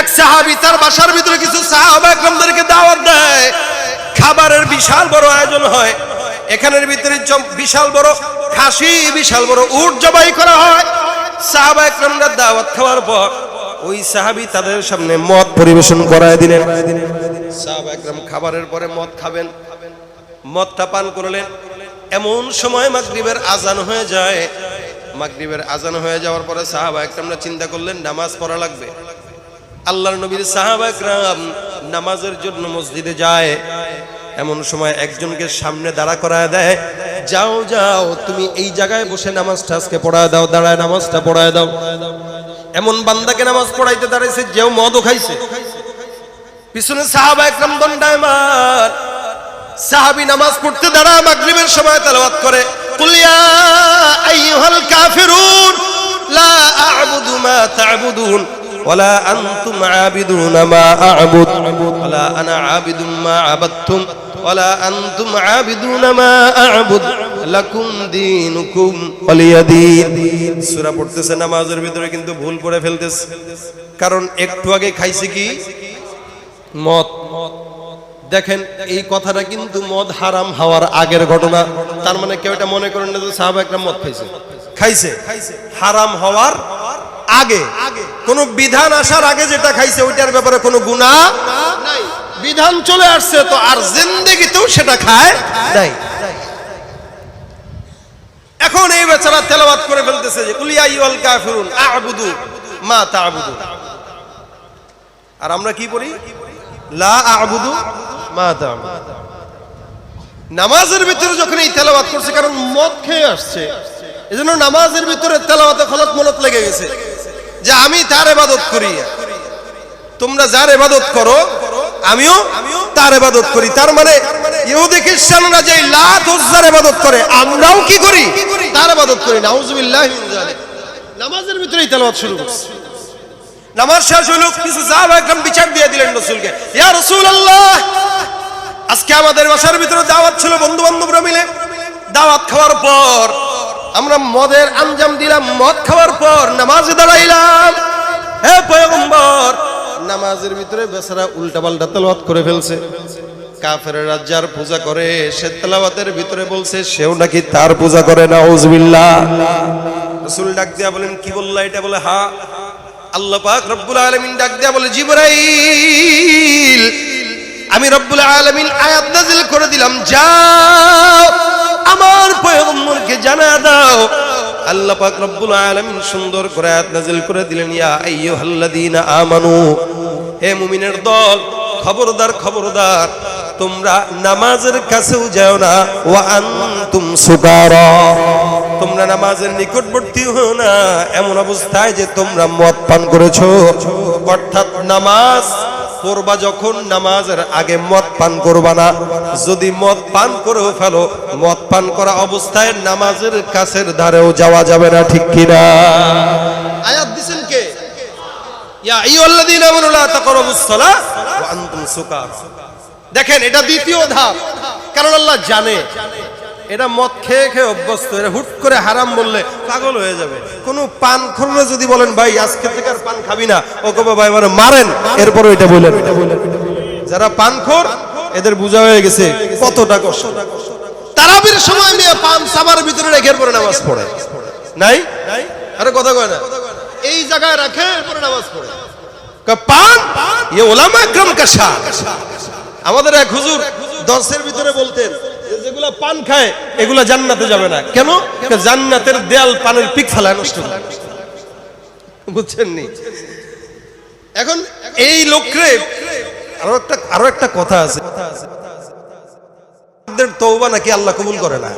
এক সাহাবী তার বাসার ভিতরে কিছু সাহাবা একরামদেরকে দাওয়াত দেয়, খাবারের বিশাল বড় আয়োজন হয়, এখানের ভিতরে বিশাল বড় খাসি, বিশাল বড় উট জবাই করা হয়। সাহাবা একরামরা দাওয়াত খাওয়ার পর ওই সাহাবী তাদের সামনে মদ পরিবেশন করায় দিলেন। সাহাবা একরাম খাবারের পরে মদ খাবেন, মদটা পান করলেন। এমন সময় মাগরিবের আজান হয়ে যায়। মাগরিবের আজান হয়ে যাওয়ার পরে সাহাবা একরামরা চিন্তা করলেন নামাজ পড়া লাগবে। আল্লাহর নবীর সাহাবা একরাম নামাজের জন্য মসজিদে যায়। এমন সময় একজনকে সামনে দাঁড়া করায় দেয়, যাও যাও তুমি এই জায়গায় বসে নামাজটা আজকে পড়ায় দাও, দাঁড়ায় নামাজটা পড়ায় দাও। এমন বান্দাকে নামাজ পড়াইতে দাঁড়াইছে যেও মদও খাইছে। পিছনে সাহাবা একরাম দণ্ডায়মান। সাহাবী নামাজ পড়তে দাঁড়া মাগরিবের সময় তেলাওয়াত করে, কুল ইয়া আইয়ুহাল কাফিরুন লা আ'বুদু মা তা'বুদুন ওয়ালা আনতুম আবিদুনা মা আ'বুদ ওয়ালা আনা আবিদুম মা আবাদতুম ওয়ালা আনতুম আবিদুনা মা আ'বুদ লাকুম দীনুকুম ওয়ালিয়াদীন। সূরা পড়তেছে নামাজের ভিতরে কিন্তু ভুল করে ফেলতেছে, কারণ একটু আগে খাইছে কি মদ। দেখেন এই কথাটা কিন্তু মদ হারাম হওয়ার আগের ঘটনা। তার মানে কেউ এটা মনে করেন না যে সাহাবা একরাম মদ খাইছে হারাম হওয়ার আগে, কোন বিধান আসার আগে যেটা খাইছে ওইটার ব্যাপারে কোনো গুনাহ নাই। বিধান চলে আসছে তো আর জিন্দেগিতেও সেটা খায় নাই। এখন এই বেচারা তেলাওয়াত করে ফেলতেছে যে কুল ইয়া আইয়ুহাল কাফিরুন আ'বুদু মা তা'বুদুন। আর আমরা কি পড়ি? লা আ'বুদু মা তা'বুদুন। নামাজের ভিতরে যখন এই তেলাওয়াত করছে, কারণ মদ খেয়ে আসছে, এজন্য নামাজের ভিতরে তেলাওয়াতে খলত মলত লেগে গেছে যে আমি তার ইবাদত করি, তোমরা যার ইবাদত করো আমিও তার ইবাদত করি। তার মানে ইহুদি খ্রিস্টানরা যে লাত উজ্জার ইবাদত করে, আমরাও কি করি? তার ইবাদত করি। নাউজুবিল্লাহি মিন যালিক। নামাজের ভিতরেই তেলাওয়াত শুরু করছে। নামাজ শেষ হলো, কিছু সাহাবা একরাম বিচার দিয়ে দিলেন রাসূলকে, ইয়া রাসূলুল্লাহ আজকে আমাদের বাসার ভিতরে দাওয়াত ছিল, বন্ধু বান্ধবরা মিলে দাওয়াত খাওয়ার পর আমরা মদের আঞ্জাম দিলাম, মদ খাওয়ার পর নামাজে দাঁড়াইলাম, হে পয়গম্বর নামাজের ভিতরে বেচারা উল্টাপাল্টা তেলাওয়াত করে ফেলছে। কাফেররা যার পূজা করে সে তেলাওয়াতের ভিতরে বলছে সেও নাকি তার পূজা করে। নাউজুবিল্লাহ। রাসূল ডাক দিয়া বলেন, কি বললা এটা? বলে হ্যাঁ। আল্লাহ পাক রব্বুল আলামিন ডাক দিয়া বলে, জিবরাইল আমি রব্বুল আলামিন আয়াত নাযিল করে দিলাম, যাও আমার পয়গম্বরকে জানা দাও। আল্লাহ পাক রব্বুল আলামিন সুন্দর করে আয়াত নাযিল করে দিলেন, ইয়া আইয়ুহাল্লাযীনা আমানু, হে মুমিনের দল, খবরদার খবরদার তোমরা নামাজের কাছেও যাও না, ওয়া আনতুম সুকারা, তোমরা নামাজের নিকটবর্তী হও না এমন অবস্থায় যে তোমরা মদ পান করেছো। অর্থাৎ নামাজ পড়বা যখন, নামাজের আগে মদ পান করবা না। যদি মদ পান করেও ফেলো, মদ পান করা অবস্থায় নামাজের কাছের ধারেও যাওয়া যাবে না, ঠিক কিনা? আয়াত দিছেন কে? ইয়া আইয়ুহাল্লাযীনা আমানু লা তাকরাবুস সালাহ ওয়া আনতুম সুকারা। দেখেন এটা দ্বিতীয় ধাপ, কারণ আল্লাহ জানে এটা মদ খেয়ে খেয়ে অভ্যস্ত, এরা হুট করে হারাম বললে পাগল হয়ে যাবে। কোন পান খোররে যদি বলেন ভাই আজকে থেকে আর পান খাবি না, ও কবে ভাই মানে মারেন, এরপর এটা বলেন। যারা পানখোর এদের বোঝা হয়ে গেছে কতটা কষ্ট। তারাবির সময় নিয়ে পান সাবার ভিতরে রেখে পরে নামাজ পড়ে নাই, আরে কথা কয় না, এই জায়গায় রাখে এরপরে নামাজ পড়ে। পান ইয়ে ওলামা একরাম কা শান। আমাদের এক হুজুর দর্শের ভিতরে বলতেন যেগুলা পান খায় এগুলা জান্নাতে যাবে না। কেন? জান্নাতের দেয়াল পানের পিক ফেলায় নষ্ট করে, বুঝছেন নি? এখন এই লোকরে আরো একটা কথা আছে, তওবা নাকি আল্লাহ কবুল করে না।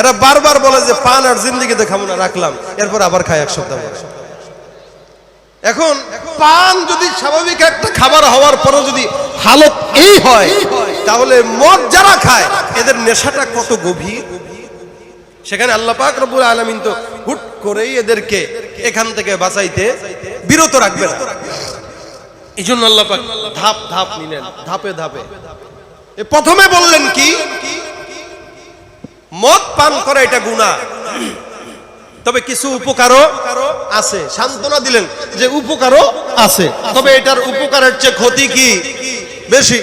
এরা বারবার বলে যে পান আর জিন্দেগিতে খাবো না, রাখলাম, এরপর আবার খায় এক সপ্তাহ পরে। এখন পান যদি স্বাভাবিক একটা খাবার হওয়ার পরও যদি হালত এই হয়, তাহলে মদ যারা খায় এদের নেশাটা কত গভীর। সেখানে আল্লাহ পাক রব্বুল আলামিন তো হুট করেই এদেরকে এখান থেকে বাঁচাইতে বিরত রাখবে না। এই জন্য আল্লাহ পাক ধাপ ধাপ নিলেন, ধাপে ধাপে। প্রথমে বললেন কি? মদ পান করা এটা গুনাহ। তবে কিছু উপকারও আছে। সান্ত্বনা দিলেন যে উপকারও আছে, তবে এটার উপকারের চেয়ে ক্ষতি কি বেশি।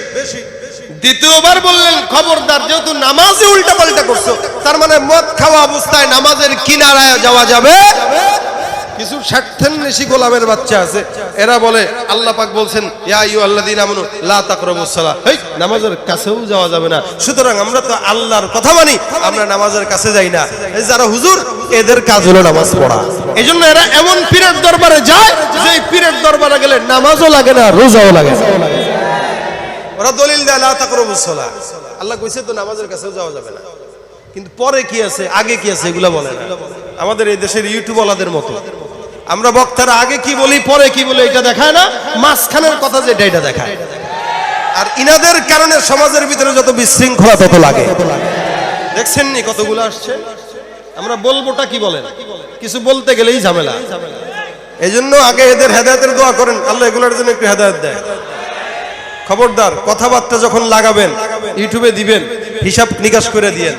দ্বিতীয়বার বললেন খবরদার, যেহেতু নামাজে উল্টা পাল্টা করছো, তার মানে মদ খাওয়া অবস্থায় নামাজের কিনারায় যাওয়া যাবে। কিছু স্বার্থান্বেষী গোলামের বাচ্চা আছে, এরা বলে আল্লাহ পাক বলছেন ইয়া আইয়ুহাল্লাযীনা আমানু লা তাকরাবুস সালাহ, এই নামাজের কাছেও যাওয়া যাবে না। সুতরাং আমরা তো আল্লাহর কথা মানি, আমরা নামাজের কাছে যাই না। এই যারা হুজুর, এদের কাজ হলো নামাজ পড়া। এইজন্য এরা এমন পীরের দরবারে যায় যে পীরের দরবারে গেলে নামাজও লাগে না, রোজাও লাগে না। ওরা দলিল দেয় লা তাকরাবুস সালাহ, আল্লাহ কইছে তো নামাজের কাছেও যাওয়া যাবে না। কিন্তু পরে কি আছে, আগে কি আছে, এগুলা বলে না। আমাদের এই দেশের ইউটিউবওয়ালাদের মতো আমরা বক্তারা আগে কি বলি পরে কি বলি এটা দেখায় না, মাঝখানের কথা যেটা এটা দেখায়। আর ইনাদের কারণে সমাজের ভিতরে যত বিশৃঙ্খলা তত লাগে। দেখছেন নি কতগুলো আসছে, আমরা বলবোটা কি বলেন, কিছু বলতে গেলেই ঝামেলা। এইজন্য আগে এদের হেদায়েতের দোয়া করেন, আল্লাহ এগুলোর জন্য একটু হেদায়েত দেয়। খবরদার, কথাবার্তা যখন লাগাবেন ইউটিউবে দিবেন, হিসাব নিকাশ করে দিয়েন।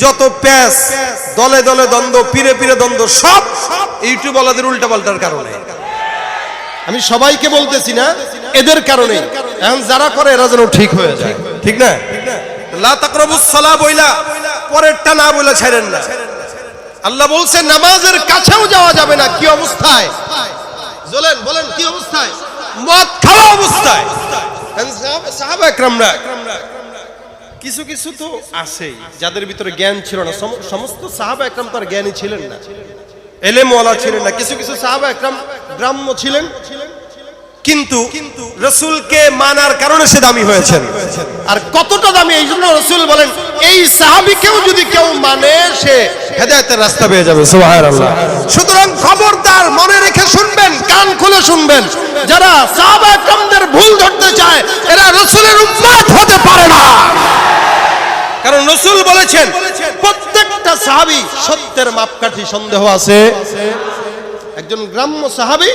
যত প্যাস, দলে দলে দ্বন্দ্ব, পীরে পীরে দ্বন্দ্ব, সব ইউটিউব ওয়ালাদের উল্টা পাল্টার কারণে। আমি সবাইকে বলতেছি না, এদের কারণে। এখন যারা করে এরা যেন ঠিক হয়ে যায়, ঠিক না? লা তাকরাবুস সালাহ বইলা পরেরটা না বইলা ছাড়েন না। আল্লাহ বলছে নামাজের কাছেও যাওয়া যাবে না। কি অবস্থায়? বলেন কি অবস্থায়? মদ খাওয়া অবস্থায়। সাহাবা একরামরা কিছু কিছু তো আছেই যাদের ভিতরে জ্ঞান ছিল না। সমস্ত সাহাবা একরাম তার জ্ঞানী ছিলেন না, এলেমওয়ালা ছিলেন না। কিছু কিছু সাহাবা একরাম গ্রাম্য ছিলেন, কিন্তু রাসূলকে মানার কারণে সে দামি হয়েছেন। আর কতটা দামি, এই জন্য রাসূল বলেন এই সাহাবীকেও যদি কেউ মানে সে হেদায়েতের রাস্তা পেয়ে যাবে। সুবহানাল্লাহ। সুতরাং খবরদার, মনে রেখে শুনবেন, কান খুলে শুনবেন, যারা সাহাবা একরামদের ভুল ধরতে চায় এরা রাসূলের উম্মত হতে পারে না। কারণ রাসূল বলেছেন প্রত্যেকটা সাহাবী সত্যের মাপকাঠি। সন্দেহ আছে? একজন গ্রাম্য সাহাবী,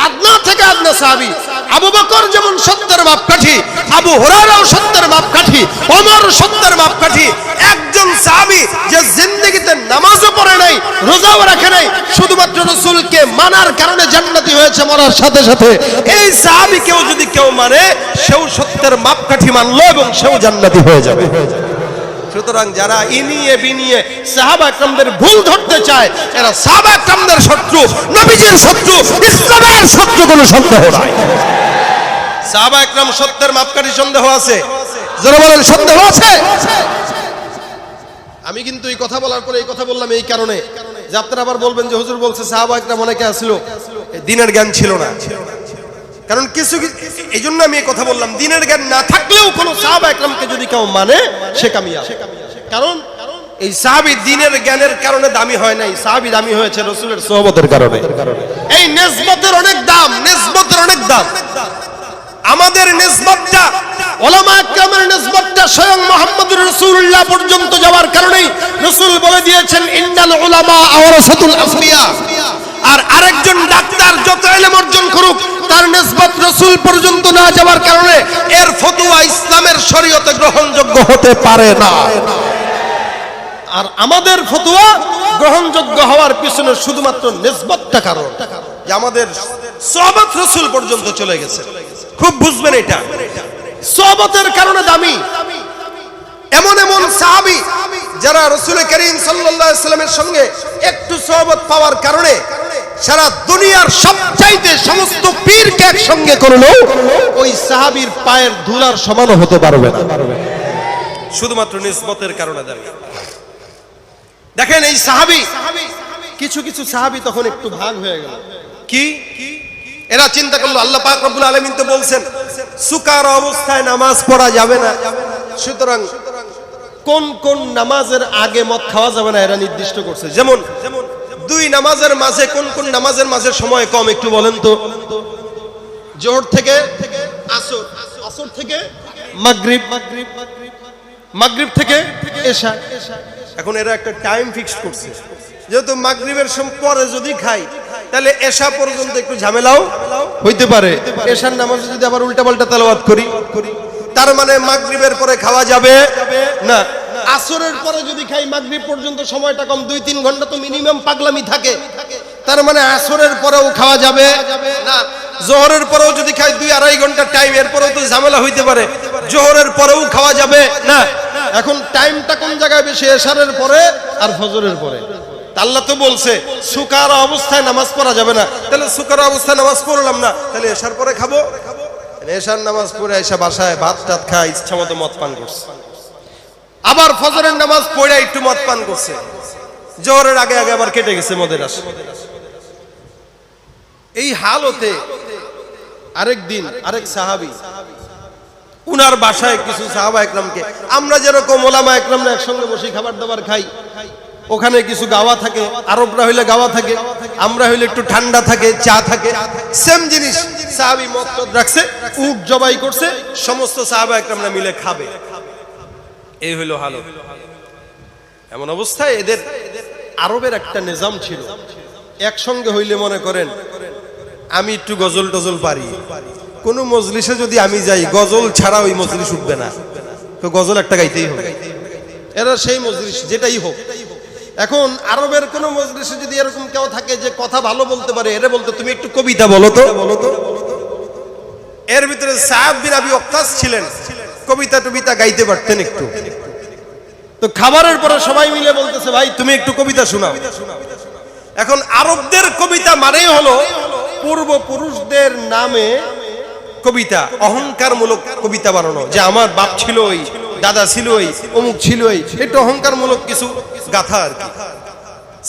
আদনা থেকে আদনা সাহাবী, আবু বকর যেমন সত্যের মাপকাঠি, আবু হুরায়রাও সত্যের মাপকাঠি, ওমর সত্যের মাপকাঠি। একজন সাহাবী যে জিন্দেগিতে নামাজও পড়ে নাই, রোজাও রাখে নাই, শুধুমাত্র রাসূলকে মানার কারণে জান্নাতি হয়েছে মরার সাথে সাথে। এই সাহাবীকেও যদি কেউ মানে, সেও সত্যের মাপকাঠি মানলো এবং সেও জান্নাতি হয়ে যাবে। সুতরাং যারা ইনিয়ে বিনিয়ে সাহাবা একরামদের ভুল ধরতে চায় এরা সাহাবা একরামদের শত্রু, নবীজির শত্রু, ইসলামের শত্রু, কোনো সন্দেহ নাই। সাহাবা একরাম সত্যের মাপকাঠি। সন্দেহ আছে? যারা বলেন সন্দেহ আছে। আমি কিন্তু এই কথা বলার পরে এই কথা বললাম এই কারণে যে আপনারা আবার বলবেন যে হুজুর বলছে সাহাবা একরাম অনেকে আসলো দ্বীনের জ্ঞান ছিল না। কারণ কিছু এই জন্য আমি এই কথা বললাম, দ্বীনের জ্ঞান না থাকলেও কোন সাহাবা একরামকে যদি কেউ মানে সে কামিয়াব। কারণ এই সাহাবী দ্বীনের জ্ঞানের কারণে দামি হয় নাই, সাহাবী দামি হয়েছে রাসূলের সোহবতের কারণে। এই নিসবতের অনেক দাম, নিসবতের অনেক দাম। আমাদের নিসবতটা, উলামা একরামের নিসবতটা স্বয়ং মুহাম্মদুর রাসূলুল্লাহ পর্যন্ত যাওয়ার কারণেই রাসূল বলে দিয়েছেন ইন্নাল উলামা ওয়ারাসাতুল আমবিয়া। আর আরেকজন ডাক্তার যত ইলম অর্জন করুক, তার নিসবত রাসূল পর্যন্ত না যাওয়ার কারণে এর ফতোয়া ইসলামের শরীয়তে গ্রহণযোগ্য হতে পারে না। আর আমাদের ফতোয়া গ্রহণযোগ্য হওয়ার পিছনে শুধুমাত্র নিসবতটা কারণ, যে আমাদের সোহবত রাসূল পর্যন্ত চলে গেছে। খুব বুঝবেন এটা, সোহবতের কারণে দামি। এমন এমন সাহাবী যারা রাসূল করিম সাল্লাল্লাহু আলাইহি ওয়াসাল্লামের সঙ্গে একটু সোহবত পাওয়ার কারণে সারা দুনিয়ার সবচাইতে সমস্ত পীরকে একসঙ্গে করলেও ওই সাহাবীর পায়ের ধুলার সমানও হতে পারবে না, শুধুমাত্র নিসবতের কারণে দামি। দেখেন এই সাহাবী, কিছু কিছু সাহাবী তখন একটু ভাগ হয়ে গেল। কি? এরা চিন্তা করলো আল্লাহ পাক রব্বুল আলামিন তো বলছেন সুকার অবস্থায় নামাজ পড়া যাবে না, সুতরাং কোন কোন নামাজের আগে মদ খাওয়া যাবে না এরা নির্দিষ্ট করছে। যেমন দুই নামাজের মাঝে কোন কোন নামাজের মাঝে সময় কম একটু বলেন তো? জোহর থেকে আসর, আসর থেকে মাগরিব, মাগরিব থেকে এশা। এখন এরা একটা টাইম ফিক্সড করছে, যেহেতু মাগরিবের পরে যদি খাই তাহলে এশা পর্যন্ত একটু ঝামেলাও হইতে পারে। এশার নামাজে যদি আবার উল্টা পাল্টা তেলাওয়াত করি, তার মানে মাগরিবের পরে খাওয়া যাবে না। আসরের পরে যদি খাই মাগরিব পর্যন্ত সময়টা কম, 2-3 ঘন্টা তো মিনিমাম পাগলামি থাকে, তার মানে আসরের পরেও খাওয়া যাবে না। জোহরের পরেও যদি খাই 2-2.5 ঘন্টা টাইম, এরপরেও তো ঝামেলা হইতে পারে, জোহরের পরেও খাওয়া যাবে না। এখন টাইমটা কোন জায়গায় বেশি, এশারের পরে আর ফজরের পরে। আল্লাহ তো বলছে সুকারা অবস্থায় নামাজ পড়া যাবে না, তাহলে সুকারা অবস্থায় নামাজ পড়লাম না, তাহলে এশার পরে খাবো। এশার নামাজ পড়ে এসে বাসায় ভাত টাত খায়, ইচ্ছা মতো মদ পান করছে, আবার ফজরের নামাজ পড়ে একটু মদ পান করছে, জোহরের আগে আগে আবার কেটে গেছে মদের আসে। এই হালতে আরেকদিন আরেক সাহাবী, উনার বাসায় কিছু সাহাবা একরামকে, আমরা যেরকম ওলামা একরামরা একসঙ্গে বসে খাবার দাবার খাই, ওখানে কিছু গাওয়া থাকে, আরবরা হইলে গাওয়া থাকে, আমরা হইলে একটু ঠান্ডা থাকে, চা থাকে, সেম জিনিস। সাহাবী মদ রাখছে, উট জবাই করছে, সমস্ত সাহাবা একরামরা মিলে খাবে, এই হইল হালত। এমন অবস্থায় এদের আরবের একটা নিজাম ছিল, একসঙ্গে হইলে মনে করেন আমি একটু গজল টজল পারি, কোন মজলিসে যদি আমি যাই গজল ছাড়া ওই মজলিস উঠবে না, তো গজল একটা গাইতেই হবে, এরা সেই মজলিস যেটাই হোক। এখন আরবের কোন মজলিসে যদি এরকম কেউ থাকে যে কথা ভালো বলতে পারে, এরা বলতো তুমি একটু কবিতা বলো তো। এর ভিতরে সাদ বিন আবি ওয়াক্কাস ছিলেন, কবিতা টবিতা গাইতে পারতেন একটু। তো খাবারের পরে সবাই মিলে বলতেছে ভাই তুমি একটু কবিতা শোনাও। এখন আরবদের কবিতা মানেই হলো পূর্বপুরুষদের নামে কবিতা, অহংকারমূলক কবিতা বানানো, যে আমার বাপ ছিল ওই, দাদা ছিল ওই, অমুক ছিল ওই, একটু অহংকারমূলক কিছু গাথা আর কি।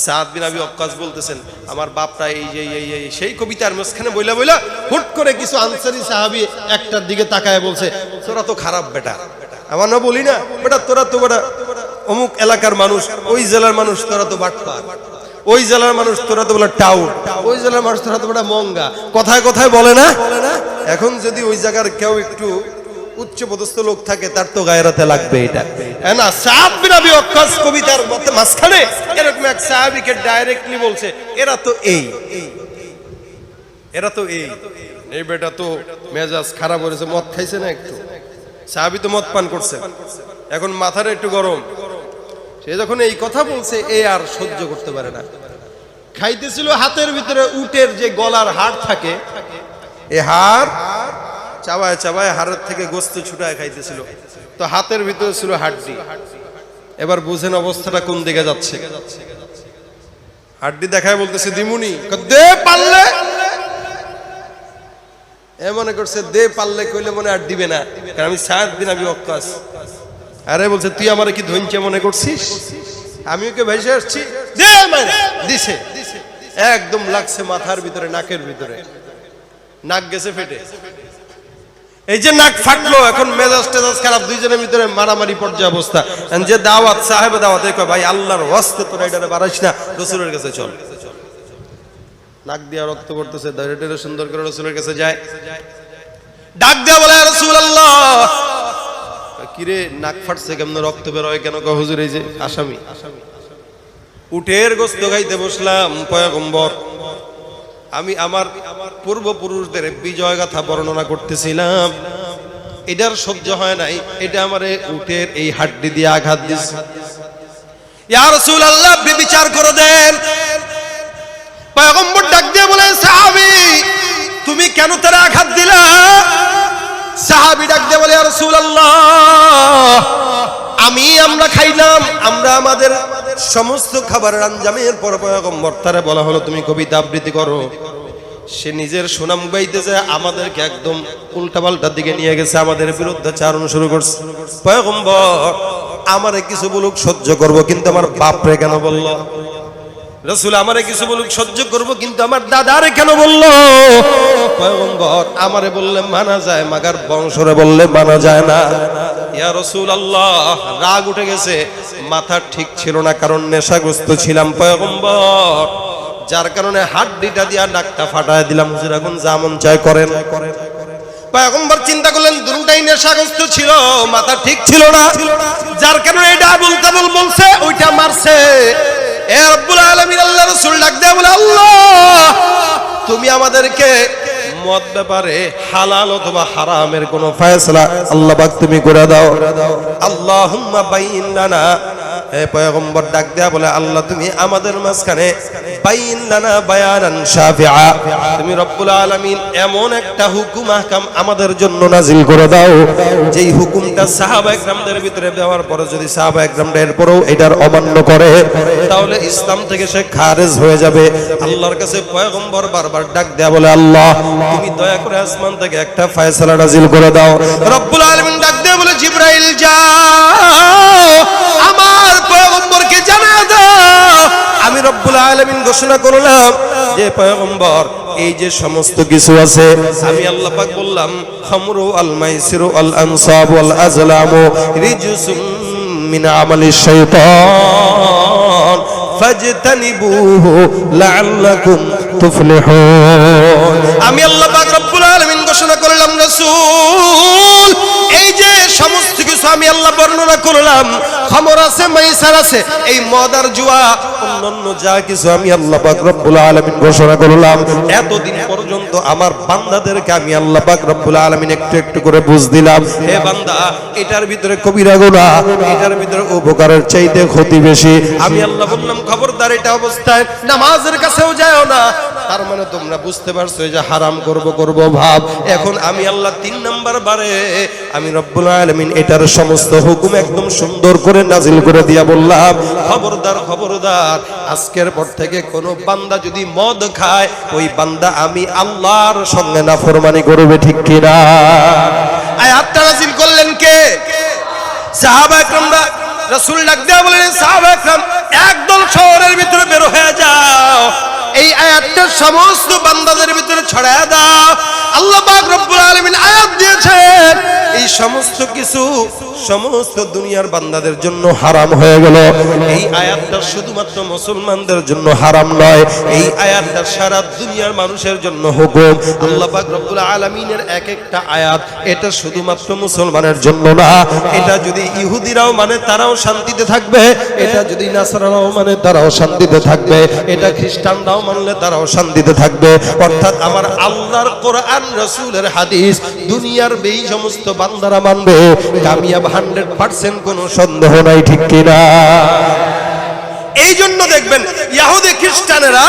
সাদ বিন আবি ওয়াক্কাস বলতেছেন আমার বাপটা এই যে এই সেই কবিতার মাঝখানে বইলা বইলা হুট করে কিছু আনসারী সাহাবী একটার দিকে তাকায় বলছে তোরা তো খারাপ বেটা। আমার না বলি না বেটা, তোরা তো বেটা অমুক এলাকার মানুষ, ওই জেলার মানুষ, তোরা তো বাটপার, ওই জেলার মানুষ তোরা তো বলে টাউট, ওই জেলার মানুষ তোরা তো বলে মঙ্গা, কথায় কথায় বলে না। এখন যদি ওই জায়গার কেউ একটু উচ্চ পদস্থ লোক থাকে, তার তো গায়রাতে লাগবে এটা না। সাদ বিন আবি ওয়াক্কাস কবিতার মাঝখানে এরকম এক সাহাবীকে ডাইরেক্টলি বলছে এরা তো এই, এরা তো এই বেটা তো মেজাজ খারাপ হয়েছে, মদ খাইছে না একটু, সাহাবী তো মদ পান করছে, এখন মাথাটা একটু গরম। সে যখন এই কথা বলছে এ আর সহ্য করতে পারে না, খাইতেছিল হাতের ভিতরে উটের যে গলার হাড় থাকে, এ হাড় চাবায় চাবায় হাড়ের থেকে গোস্ত ছুটায় খাইতেছিল, তো হাতের ভিতরে ছিল হাড্ডি। এবার বুঝেন অবস্থাটা কোন দিকে যাচ্ছে। হাড্ডি দেখায় বলতেছে দিমুনি, দে পারলে, এ মনে করছে দে পারলে কইলে মনে আর দিবে না, কারণ আমি সাদ বিন আবি ওয়াক্কাস। আরে বলছে তুই আমারে কি ধৈর্য মনে করছিস, আমি ওকে ভেসে আসছি, দে মানে দিছে, একদম লাগছে মাথার ভিতরে, নাকের ভিতরে, নাক গেছে ফেটে। এই যে নাক ফাটলো, এখন মেজাজ টেজাজ খারাপ, দুইজনের ভিতরে মারামারি পর্যায়ে অবস্থা। যে দাওয়াত সাহেব দাওয়াত কয় ভাই আল্লাহর ওয়াস্তে তোরা এটারে বাড়াইস না, রাসূলের কাছে চল। নাক দিয়া রক্ত পড়তেছে, ধরে সুন্দর করে রাসূলের কাছে যায়, ডাক দেয়া বলে রাসূলুল্লাহ। কিরে নাক ফাটছে কেমন, রক্ত বের হয় কেন? কয় হুজুর এই যে আসামি, উটের গোশত খাইতে বসলাম পয়গম্বর, আমি আমার পূর্বপুরুষদের বিজয় গাথা বর্ণনা করতেছিলাম, এটার সহ্য হয় নাই, এটা আমারে উটের এই হাড্ডি দিয়ে আঘাত দিছে। ইয়া রাসূলুল্লাহ আপনি বিচার করে দেন। পয়গম্বর ডাক দিয়ে বলেন সাহাবী তুমি কেন তারে আঘাত দিলা? সাহাবী ডাক দিয়ে বলে ইয়া রাসূলুল্লাহ আমরা খাইলাম, আমরা আমাদের সমস্ত খাবারের আঞ্জামের পর পয়গম্বর তারে বলা হলো তুমি কবিতা আবৃত্তি করো। সে নিজের সুনাম গাইতেছে, আমাদেরকে একদম উল্টাপাল্টার দিকে নিয়ে গেছে, আমাদের বিরুদ্ধে চারণ শুরু করছে। পয়গম্বর আমারে কিছু বলুক সহ্য করব, কিন্তু আমার বাপরে কেন বলল? রাসূল আমারে কিছু বলুক সহ্য করব, কিন্তু আমার দাদারে কেন বলল? পয়গম্বর আমারে বললে মানা যায়, মাগার বংশরে বললে মানা যায় না। ইয়া রাসূলুল্লাহ রাগ উঠে গেছে, মাথা ঠিক ছিল না, কারণ নেশাগ্রস্ত ছিলাম পয়গম্বর, যার কারণে হাড্ডিটা দিয়া নাকটা ফাটায় দিলাম। হুজুর এখন যা মন চায় করেন। পয়গম্বর চিন্তা করলেন দুটোই নেশাগ্রস্ত ছিল, মাথা ঠিক ছিল না, যার কারণে এটা আবুল তাবুল বলছে, ওইটা মারছে। এ রব্বুল আলামিন আল্লাহ রাসূল ডাক দেয়া বলে আল্লাহ তুমি আমাদেরকে মদ ব্যাপারে হালাল অথবা হারামের কোনো ফয়সালা আল্লাহ পাক তুমি করে দাও। আল্লাহুম্মা বাইয়িন লানা, হে পয়গম্বর ডাক দেয়া বলে আল্লাহ তুমি আমাদের মাঝখানে বাইয়িন লানা বায়ানান শাফিআ, তুমি রব্বুল আলামিন এমন একটা হুকুম আহকাম আমাদের জন্য নাজিল করে দাও যেই হুকুমটা সাহাবা ইকরামদের ভিতরে দেওয়ার পরে যদি সাহাবা ইকরামরা এরপরেও এটার অমান্য করে তাহলে ইসলাম থেকে সে খারেজ হয়ে যাবে। আল্লাহর কাছে পয়গম্বর বারবার ডাক দেয়া বলে আল্লাহ তুমি দয়া করে আসমান থেকে একটা ফয়সালা নাজিল করে দাও। রব্বুল আলামিন ডাক দেয়া বলে জিবরাইল যাও আমার পয়গম্বরকে জানা দাও আমি রব্বুল আলামিন ঘোষণা করলাম যে পয়গম্বর এই যে সমস্ত কিছু আছে আমি আল্লাহ পাক বললাম খামরু আল মাইসিরু আল আনসাব ওয়াল আজলামু রিজসুম মিন আমালিশ শাইতান ফাজতানিবুহু লাআল্লাকুম তুফলিহুন। আমি আল্লাহ পাক রব্বুল আলামিন ঘোষণা করলাম রাসূল এই যে সমস্ত কিছু আমি আল্লাহ বর্ণনা করলাম, খামর আছে, মাইসার আছে, এই মদ আর জুয়া অন্যান্য যা কিছু আমি আল্লাহ পাক রব্বুল আলামিন ঘোষণা করলাম, এতদিন পর্যন্ত আমার বান্দাদেরকে আমি আল্লাহ পাক রব্বুল আলামিন একটু একটু করে বুঝ দিলাম হে বান্দা এটার ভিতরে কবিরা গুনাহ, এটার ভিতরে উপকারের চাইতে ক্ষতি বেশি। আমি আল্লাহ বললাম খবরদার এটা অবস্থায় নামাজের কাছেও যাও না। তার মানে তোমরা বুঝতে পারছো যে হারাম করব ভাব। এখন আমি আল্লাহ 3 নাম্বার বারে আমি রব্বুল আলামিন এটার সমস্ত হুকুম একদম সুন্দর করে নাজিল করে দিয়া বললাম খবরদার খবরদার আজকের পর থেকে কোন বান্দা যদি মদ খায় ওই বান্দা আমি আল্লাহর সঙ্গে নাফরমানি করবে, ঠিক কি না? আয়াতটা নাজিল করলেন কে? সাহাবা ইকরামরা। রাসূল ডাক দেয়া বলেন সাহাবা ইকরাম একদল শহরের ভিতরে বের হয়ে যাও, এই আয়াতটা সমস্ত বান্দাদের ভিতরে ছড়ায়া দাও। আল্লাহ পাক রব্বুল আলামিন আয়াত দিয়েছেন এই সমস্ত কিছু সমস্ত দুনিয়ার বান্দাদের জন্য হারাম হয়ে গেল। এই আয়াতটা শুধুমাত্র মুসলমানদের জন্য হারাম নয়, এই আয়াতটা সারা দুনিয়ার মানুষের জন্য হুকুম। আল্লাহ পাক রব্বুল আলামিনের এক একটা আয়াত এটা শুধুমাত্র মুসলমানের জন্য না, এটা যদি ইহুদিরাও মানে তারাও শান্তিতে থাকবে, এটা যদি নাসারারাও মানে তারাও শান্তিতে থাকবে, এটা খ্রিস্টানরাও মানলে তারাও শান্তিতে থাকবে। অর্থাৎ আমার আল্লাহর কোরআন রাসূলের হাদিস দুনিয়ার এই সমস্ত বান্দারা মানবে, কামিয়াব 100% কোনো সন্দেহ নাই, ঠিক কি না? এই জন্য দেখবেন ইহুদি খ্রিস্টানেরা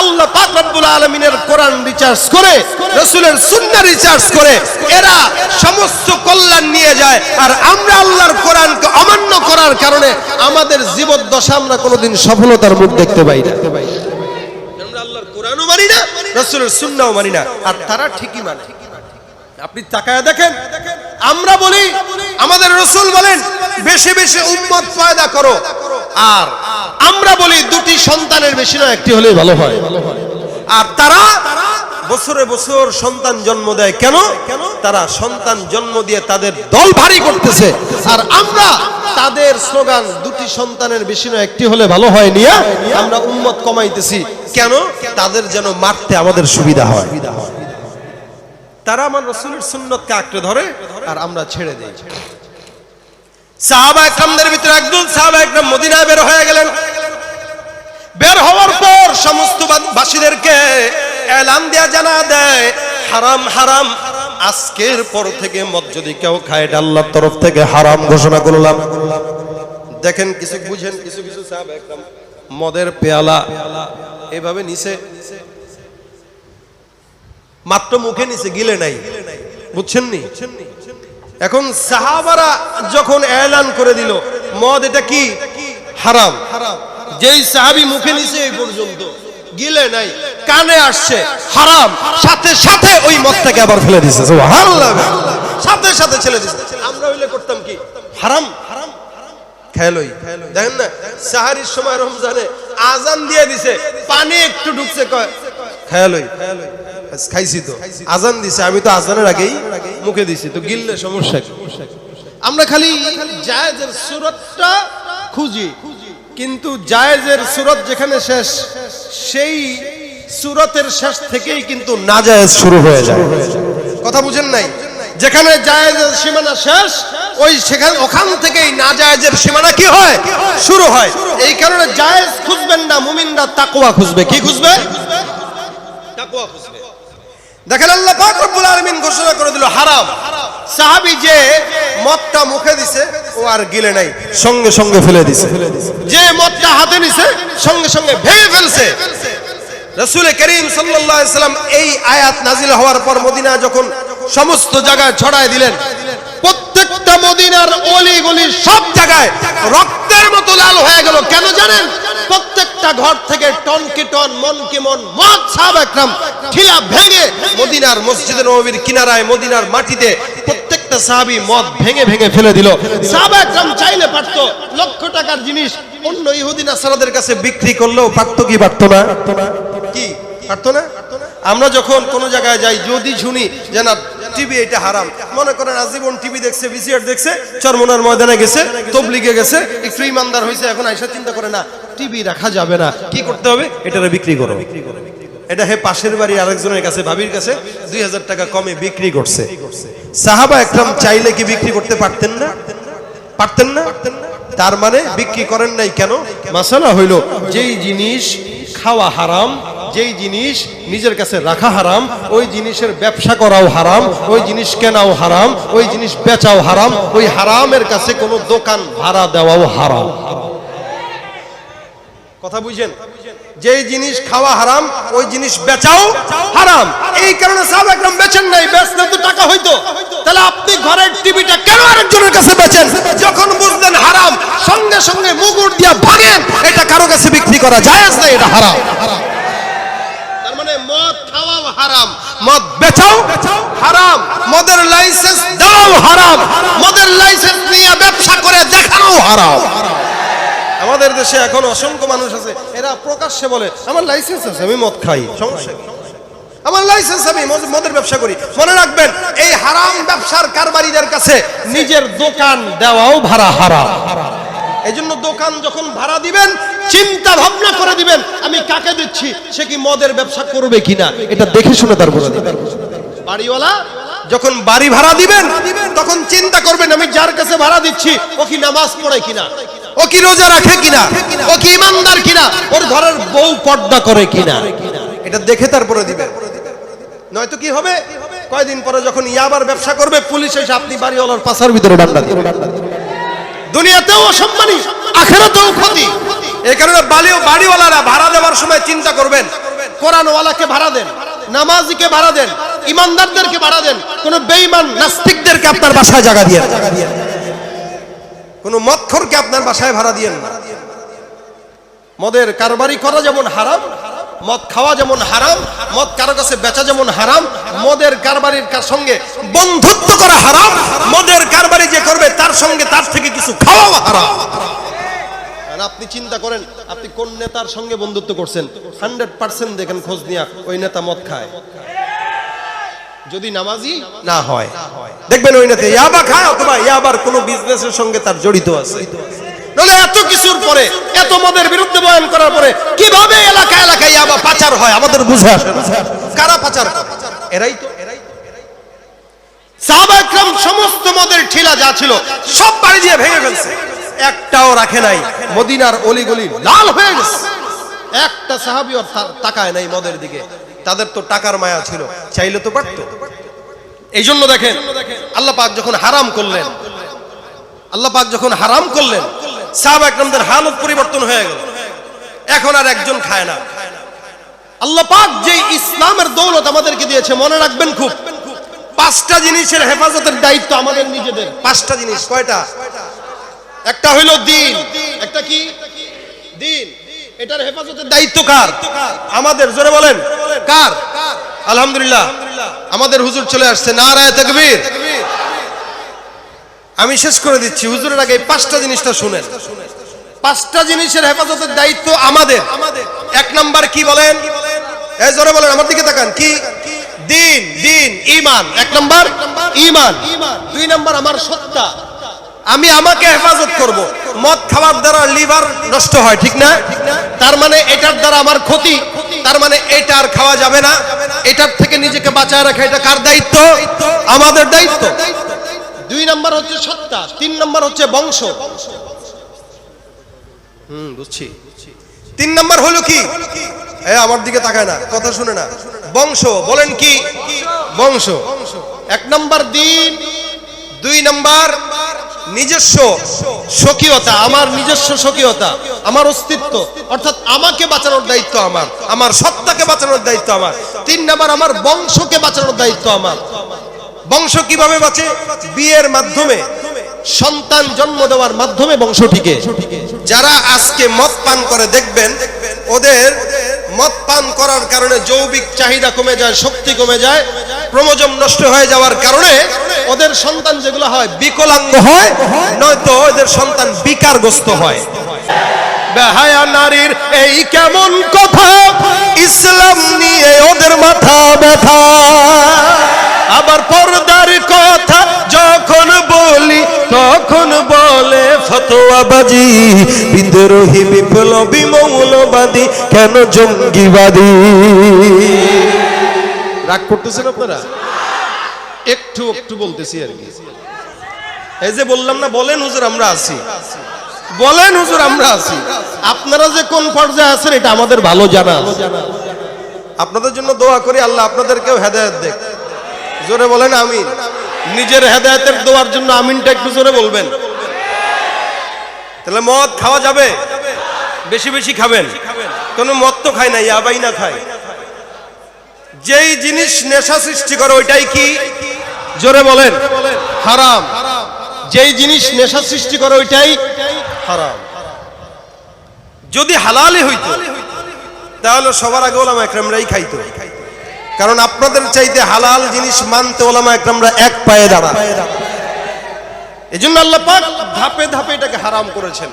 আল্লাহ পাক রব্বুল আলামিনের কোরআন রিসার্চ করে, রাসূলের সুন্নাহ রিসার্চ করে, এরা সমস্ত কল্যাণ নিয়ে যায়। আর আমরা আল্লাহর কোরআনকে অমান্য করার কারণে আমাদের জীবদ্দশা আমরা কোনোদিন সফলতার মুখ দেখতে পাই না। আমরা আল্লাহর কোরআনও মানি না, রাসূলের সুন্নাহও মানি না, আর তারা ঠিকই মানে। আপনি তাকায় দেখেন, আমরা বলি আমাদের রাসূল বলেন বেশি বেশি উম্মত পয়দা করো, আর আমরা বলি 2টি সন্তানের বেশি না একটি হলেই ভালো হয়। আর তারা বছরে বছর সন্তান জন্ম দেয় কেন? তারা সন্তান জন্ম দিয়ে তাদের দল ভারী করতেছে, আর আমরা তাদের স্লোগান 2টি সন্তানের বেশি না একটি হলে ভালো হয় নিয়ে আমরা উম্মত কমাইতেছি কেন? তাদের যেন মারতে আমাদের সুবিধা হয়। তারা আমার রাসূলের সুন্নাতকে আঁকড়ে ধরে আর আমরা ছেড়ে দেই। সাহাবা ইকরামদের ভিতরে একদল সাহাবা ইকরাম মদিনায় বের হয়ে গেলেন। বের হওয়ার পর সমস্ত বাসীদেরকে এলান দেয়া জানা দেয় হারাম হারাম, আজকের পর থেকে মদ যদি কেউ খায় এটা আল্লাহর তরফ থেকে হারাম ঘোষণা করলাম। দেখেন কিছু বুঝেন, কিছু কিছু সাহাবা ইকরাম মদের পেয়ালা এভাবে নিচে মাত্র মুখে নিচে, গিলে নাই, বুঝছেন নি? এখন সাহাবারা যখন এলান করে দিল মদ এটা কি হারাম, যেই সাহাবী মুখে নিচে এই পর্যন্ত গিলে নাই, কানে আসছে হারাম, সাথে সাথে ওই মদটাকে আবার ফেলে দিয়েছে, সুবহানাল্লাহ, সাথে সাথে ছেড়ে দিয়েছে। আমরা হইলে করতাম কি? হারাম হারাম খেলোই। দেখেন না সাহারির সময় রমজানে আজান দিয়ে দিছে, পানি একটু ঢুকছে, কয় খেলোই খাইছি তো, আজান দিছে, আমি তো আজানের আগেই মুখে দিছি, তো গিললে সমস্যা কি? আমরা খালি জায়েজের সূরতটা খুঁজি, কিন্তু জায়েজের সূরত যেখানে শেষ সেই সূরতের শেষ থেকেই কিন্তু নাজায়েজ শুরু হয়ে যায়। কথা বুঝেন নাই? যেখানে জায়েজের সীমানা শেষ ওই সেখানে ওখান থেকেই নাজায়েজের সীমানা কি হয়? শুরু হয়। এই কারণে জায়েজ খুঁজবেন না, মুমিনরা তাকওয়া খুঁজবে। কি খুঁজবে? তাকওয়া খুঁজবে। দেখেন আল্লাহ পাক রব্বুল আলামিন ঘোষণা করে দিল হারাম। সাহাবী যে মদটা মুখে দিছে ও আর গিলে নাই, সঙ্গে সঙ্গে ফেলে দিছে। যে মদটা হাতে নিছে সঙ্গে সঙ্গে ভেঙে ফেলছে। রাসূল করিম সাল্লাল্লাহু আলাইহি সাল্লাম এই আয়াত নাজিল হওয়ার পর মদিনা যখন সমস্ত জায়গায় ছড়ায় দিলেন, প্রত্যেকটা মদিনার অলি গলি সব জায়গায় রক্তের মতো লাল হয়ে গেল। কেন জানেন? প্রত্যেকটা ঘর থেকে টন কি টন, মন কি মন মদ সাহাবা একরাম ঠিলা ভেঙে মদিনার মসজিদে নববীর কিনারায় মদিনার মাটিতে প্রত্যেকটা সাহাবী মদ ভেঙে ভেঙে ফেলে দিল। সাহাবা একরাম চাইলে পারতো লক্ষ টাকার জিনিস অন্য ইহুদি নাসারাদের কাছে বিক্রি করলেও পারতো কি পারতো না? কি পারতো না? আমরা যখন কোন জায়গায় যাই যদি শুনি যে না টিভি এটা হারাম, মনে করেন আজীবন টিভি দেখছে, ভিসিআর দেখছে, চরমনার ময়দানে গেছে, তবলিগে গেছে, একটু ইমানদার হয়েছে, এখন আইসা চিন্তা করে না টিভি রাখা যাবে না, কি করতে হবে? এটারে বিক্রি করো। এটা হে পাশের বাড়ি আরেকজনের কাছে, ভাবির কাছে 2000 টাকা কমে বিক্রি করছে। সাহাবা একরাম চাইলে কি বিক্রি করতে পারতেন না? পারতেন না? তার মানে বিক্রি করেন নাই কেন? মাসালা হইল যেই জিনিস খাওয়া হারাম, যেই জিনিস নিজের কাছে রাখা হারাম, ওই জিনিসের ব্যবসা করাও হারাম, ওই জিনিস কেনাও হারাম, ওই জিনিস বেচাও হারাম, ওই হারামের কাছে কোনো দোকান ভাড়া দেওয়াও হারাম। কথা বুঝেন? যেই জিনিস খাওয়া হারাম ওই জিনিস বেচাও হারাম। এই কারণে সাহাবা একরাম বেচেন নাই। বেচলে তো টাকা হইতো। তাহলে আপনি ঘরের টিভিটা কেন আরেকজনের কাছে বেচেন? যখন বুঝলেন হারাম সঙ্গে সঙ্গে মুগুর দিয়া ভাঙেন। এটা কারো কাছে বিক্রি করা জায়েজ না, এটা হারাম। তার মানে মদ খাওয়াও হারাম, মদ বেচাও হারাম, মদের লাইসেন্স দাও হারাম, মদের লাইসেন্স নিয়ে ব্যবসা করে দেখানো হারাম। আমাদের দেশে এখন অসংখ্য মানুষ আছে, এরা প্রকাশ্যে বলে আমার লাইসেন্স আছে, আমি মদ খাই, সমস্যা কি? আমার লাইসেন্স, আমি মদের ব্যবসা করি। মনে রাখবেন এই হারাম ব্যবসার কারবারিদের কাছে নিজের দোকান দেওয়াও ভাড়া হারাম। এই জন্য দোকান যখন ভাড়া দিবেন চিন্তা ভাবনা করে দিবেন আমি কাকে দিচ্ছি, সে কি মদের ব্যবসা করবে কিনা, এটা দেখে শুনে তারপর দিবেন। বাড়িওয়ালা যখন বাড়ি ভাড়া দিবেন তখন চিন্তা করবেন আমি যার কাছে ভাড়া দিচ্ছি ও কি নামাজ পড়ে কিনা, ও কি রোজা রাখে কিনা, ও কি ইমানদার কিনা, ওর ঘরের বউ পর্দা করে কিনা, এটা দেখে তারপরে দিবেন। নয়তো কি হবে, কয়দিন পরে যখন ইয়াবার ব্যবসা করবে পুলিশ এসে আপনি বাড়িওয়ালার পাছার ভিতরে ডান্ডা দিবেন। দুনিয়াতেও অসম্মানী, আখিরাতেও ক্ষতি। এই কারণে বাড়িওয়ালারা ভাড়া দেওয়ার সময় চিন্তা করবেন কোরআনওয়ালাকে ভাড়া দেন, নামাজিকে ভাড়া দেন, ইমানদারদেরকে ভাড়া দেন, কোন বেঈমান নাস্তিকদেরকে আপনার বাসায় জায়গা দিয়েন, কোন মদখোরকে আপনার বাসায় ভাড়া দিয়েন না। মদের কারবারি করা যেমন হারাম, মদ খাওয়া যেমন হারাম, মদ কারো কাছে বেচা যেমন হারাম, মদের কারবারির সঙ্গে বন্ধুত্ব করা হারাম, মদের কারবারি যে করবে তার সঙ্গে তার থেকে কিছু খাওয়া হারাম। আপনি চিন্তা করেন আপনি কোন নেতার সঙ্গে বন্ধুত্ব করছেন, 100% দেখেন খোঁজ নিয়া ওই নেতা মদ খায়। যদি নামাজি না হয় দেখবেন ওই নেতা ইয়াবা খায় অথবা ইয়াবার কোনো বিজনেসের সঙ্গে তার জড়িত আছে। নলে এত কিছুর পরে, এত মদের বিরুদ্ধে বয়ান করার পরে কিভাবে এলাকা এলাকায় ইয়াবা পাচার হয় আমাদের বুঝে আসে না। কারা পাচার? এরাই তো। সাহাবা একরাম সমস্ত মদের ঠিলা যা ছিল সব বাড়ি দিয়ে ভেঙে ফেলছে, একটাও রাখে নাই। মদিনার অলিগলি লাল হয়ে গেছে। একটা সাহাবীও তাকায় নাই মদের দিকে। তাদের তো টাকার মায়া ছিল, চাইলে তো পারত। এই জন্য দেখেন আল্লাহ পাক যখন হারাম করলেন, আল্লাহ পাক যখন হারাম করলেন সাহাবা একরামদের হালত পরিবর্তন হয়ে গেল। এখন আর একজন খায় না। আল্লাহ পাক যে ইসলামের দৌলত আমাদেরকে দিয়েছে, মনে রাখবেন খুব, 5টা জিনিসের হেফাজতের দায়িত্ব আমাদের নিজেদের। 5টা জিনিস। কয়টা? একটা হইল দিন। একটা কি? দিন। এটার হেফাজতের দায়িত্ব কার? আমাদের। জোরে বলেন কার? আলহামদুলিল্লাহ আমাদের হুজুর চলে আসছে, নারায়ে তাকবীর। আমি শেষ করে দিচ্ছি, হুজুরের আগে 5টা জিনিসটা শুনেন। 5টা জিনিসের হেফাজতের দায়িত্ব আমাদের। 1 নাম্বার কি বলেন? এই জোরে বলেন, আমার দিকে তাকান। কি? দিন। দিন ঈমান। 1 নাম্বার ঈমান। 2 নাম্বার আমার সত্তা, আমি আমাকে হেফাজত করব। মদ খাওয়ার দ্বারা লিভার নষ্ট হয়, ঠিক না? তার মানে এটার দ্বারা আমার ক্ষতি, তার মানে এটা আর খাওয়া যাবে না। এটার থেকে নিজেকে বাঁচায় রাখা এটা কার দায়িত্ব? আমাদের দায়িত্ব। 2 নাম্বার হচ্ছে সত্তা, 3 নাম্বার হচ্ছে বংশ। বুঝছি। 3 নাম্বার হলো কি? আমার দিকে তাকায় না, কথা শুনে না। বংশ বলেন কি? বংশ। 1 নম্বর দিন, 2 নম্বর নিজস্ব স্বকীয়তা, আমার নিজস্ব স্বকীয়তা, আমার অস্তিত্ব, অর্থাৎ আমাকে বাঁচানোর দায়িত্ব আমার, আমার সত্তাকে বাঁচানোর দায়িত্ব আমার। 3 নম্বর আমার বংশকে বাঁচানোর দায়িত্ব আমার। বংশ কিভাবে বাঁচে? বিয়ের মাধ্যমে, সন্তান জন্ম দেওয়ার মাধ্যমে বংশ টিকে। যারা আজকে মদ পান করে দেখবেন, ওদের মদ পান করার কারণে যৌবিক চাহিদা কমে যায়, শক্তি কমে যায়, ক্রোমোজোম নষ্ট হয়ে যাওয়ার কারণে ওদের সন্তান যেগুলো হয় বিকলাঙ্গ হয়, নয়তো ওদের সন্তান বিকারগ্রস্ত হয়। বেহায়া নারীর এই কেমন কথা, ইসলাম নিয়ে ওদের মাথা ব্যথা। আবার পর্দার কথা যখন বলি তখন বলে ফতোয়াবাজি, বিদ্রোহী বিপ্লবী মৌলবাদী কেন জঙ্গিবাদী। রাগ করতেছেন আপনারা? একটু একটু বলতেছি আর কি। এই যে বললাম না, বলেন হুজুর আমরা আছি, বলেন হুজুর আমরা আছি। আপনারা যে কোন পর্যায়ে আছেন এটা আমাদের ভালো জানা। আপনাদের জন্য দোয়া করি, আল্লাহ আপনাদেরকেও হেদায়েত দেখ। জোরে বলেন আমিন। নিজের হেদায়েতের দোয়ার জন্য আমিনটা একটু জোরে বলবেন। তাহলে মদ খাওয়া যাবে? বেশি বেশি খাবেন। কোন মদ তো খায় না, ইয়াবাই না খায়। যেই জিনিস নেশা সৃষ্টি করে ওইটাই কি? জোরে বলেন হারাম। যেই জিনিস নেশা সৃষ্টি করে ওইটাই হারাম। যদি হালালই হইতো তাহলে সবার আগে ওলামা একরামরাই খাইতো, কারণ আপনাদের চাইতে হালাল জিনিস মানতে ওলামা একরামরা এক পায়ে দাঁড়ায়। এজন্য আল্লাহ পাক ধাপে ধাপে এটাকে হারাম করেছেন।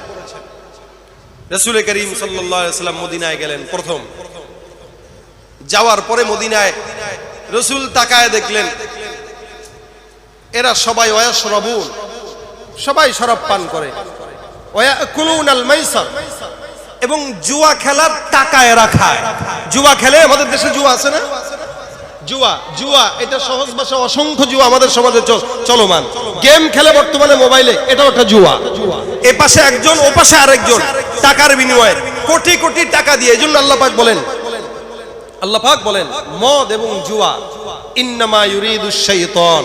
রাসূল করিম সাল্লাল্লাহু আলাইহি ওয়াসাল্লাম মদিনায় গেলেন। প্রথম যাওয়ার পরে মদিনায় রাসূল তাকায় দেখলেন এরা সবাই ওয়াশরাবুন, সবাই শরাব পান করে, ওয়ায়াকুলুনাল মাইসার, এবং জুয়া খেলার টাকা এরা খায়। জুয়া খেলে, আমাদের দেশে জুয়া আছে না? জুয়া, জুয়া এটা সহজ ভাষা, অসংখ্য জুয়া আমাদের সমাজে চলমান। গেম খেলে বর্তমানে মোবাইলে, এটাও একটা জুয়া। এ পাশে একজন, ও পাশে আরেকজন, টাকার বিনিময়ে কোটি কোটি টাকা দিয়ে। এজন্য আল্লাহ পাক বলেন, আল্লাহ পাক বলেন মদ এবং জুয়া, ইন্নামা ইউরিদুশ শাইতান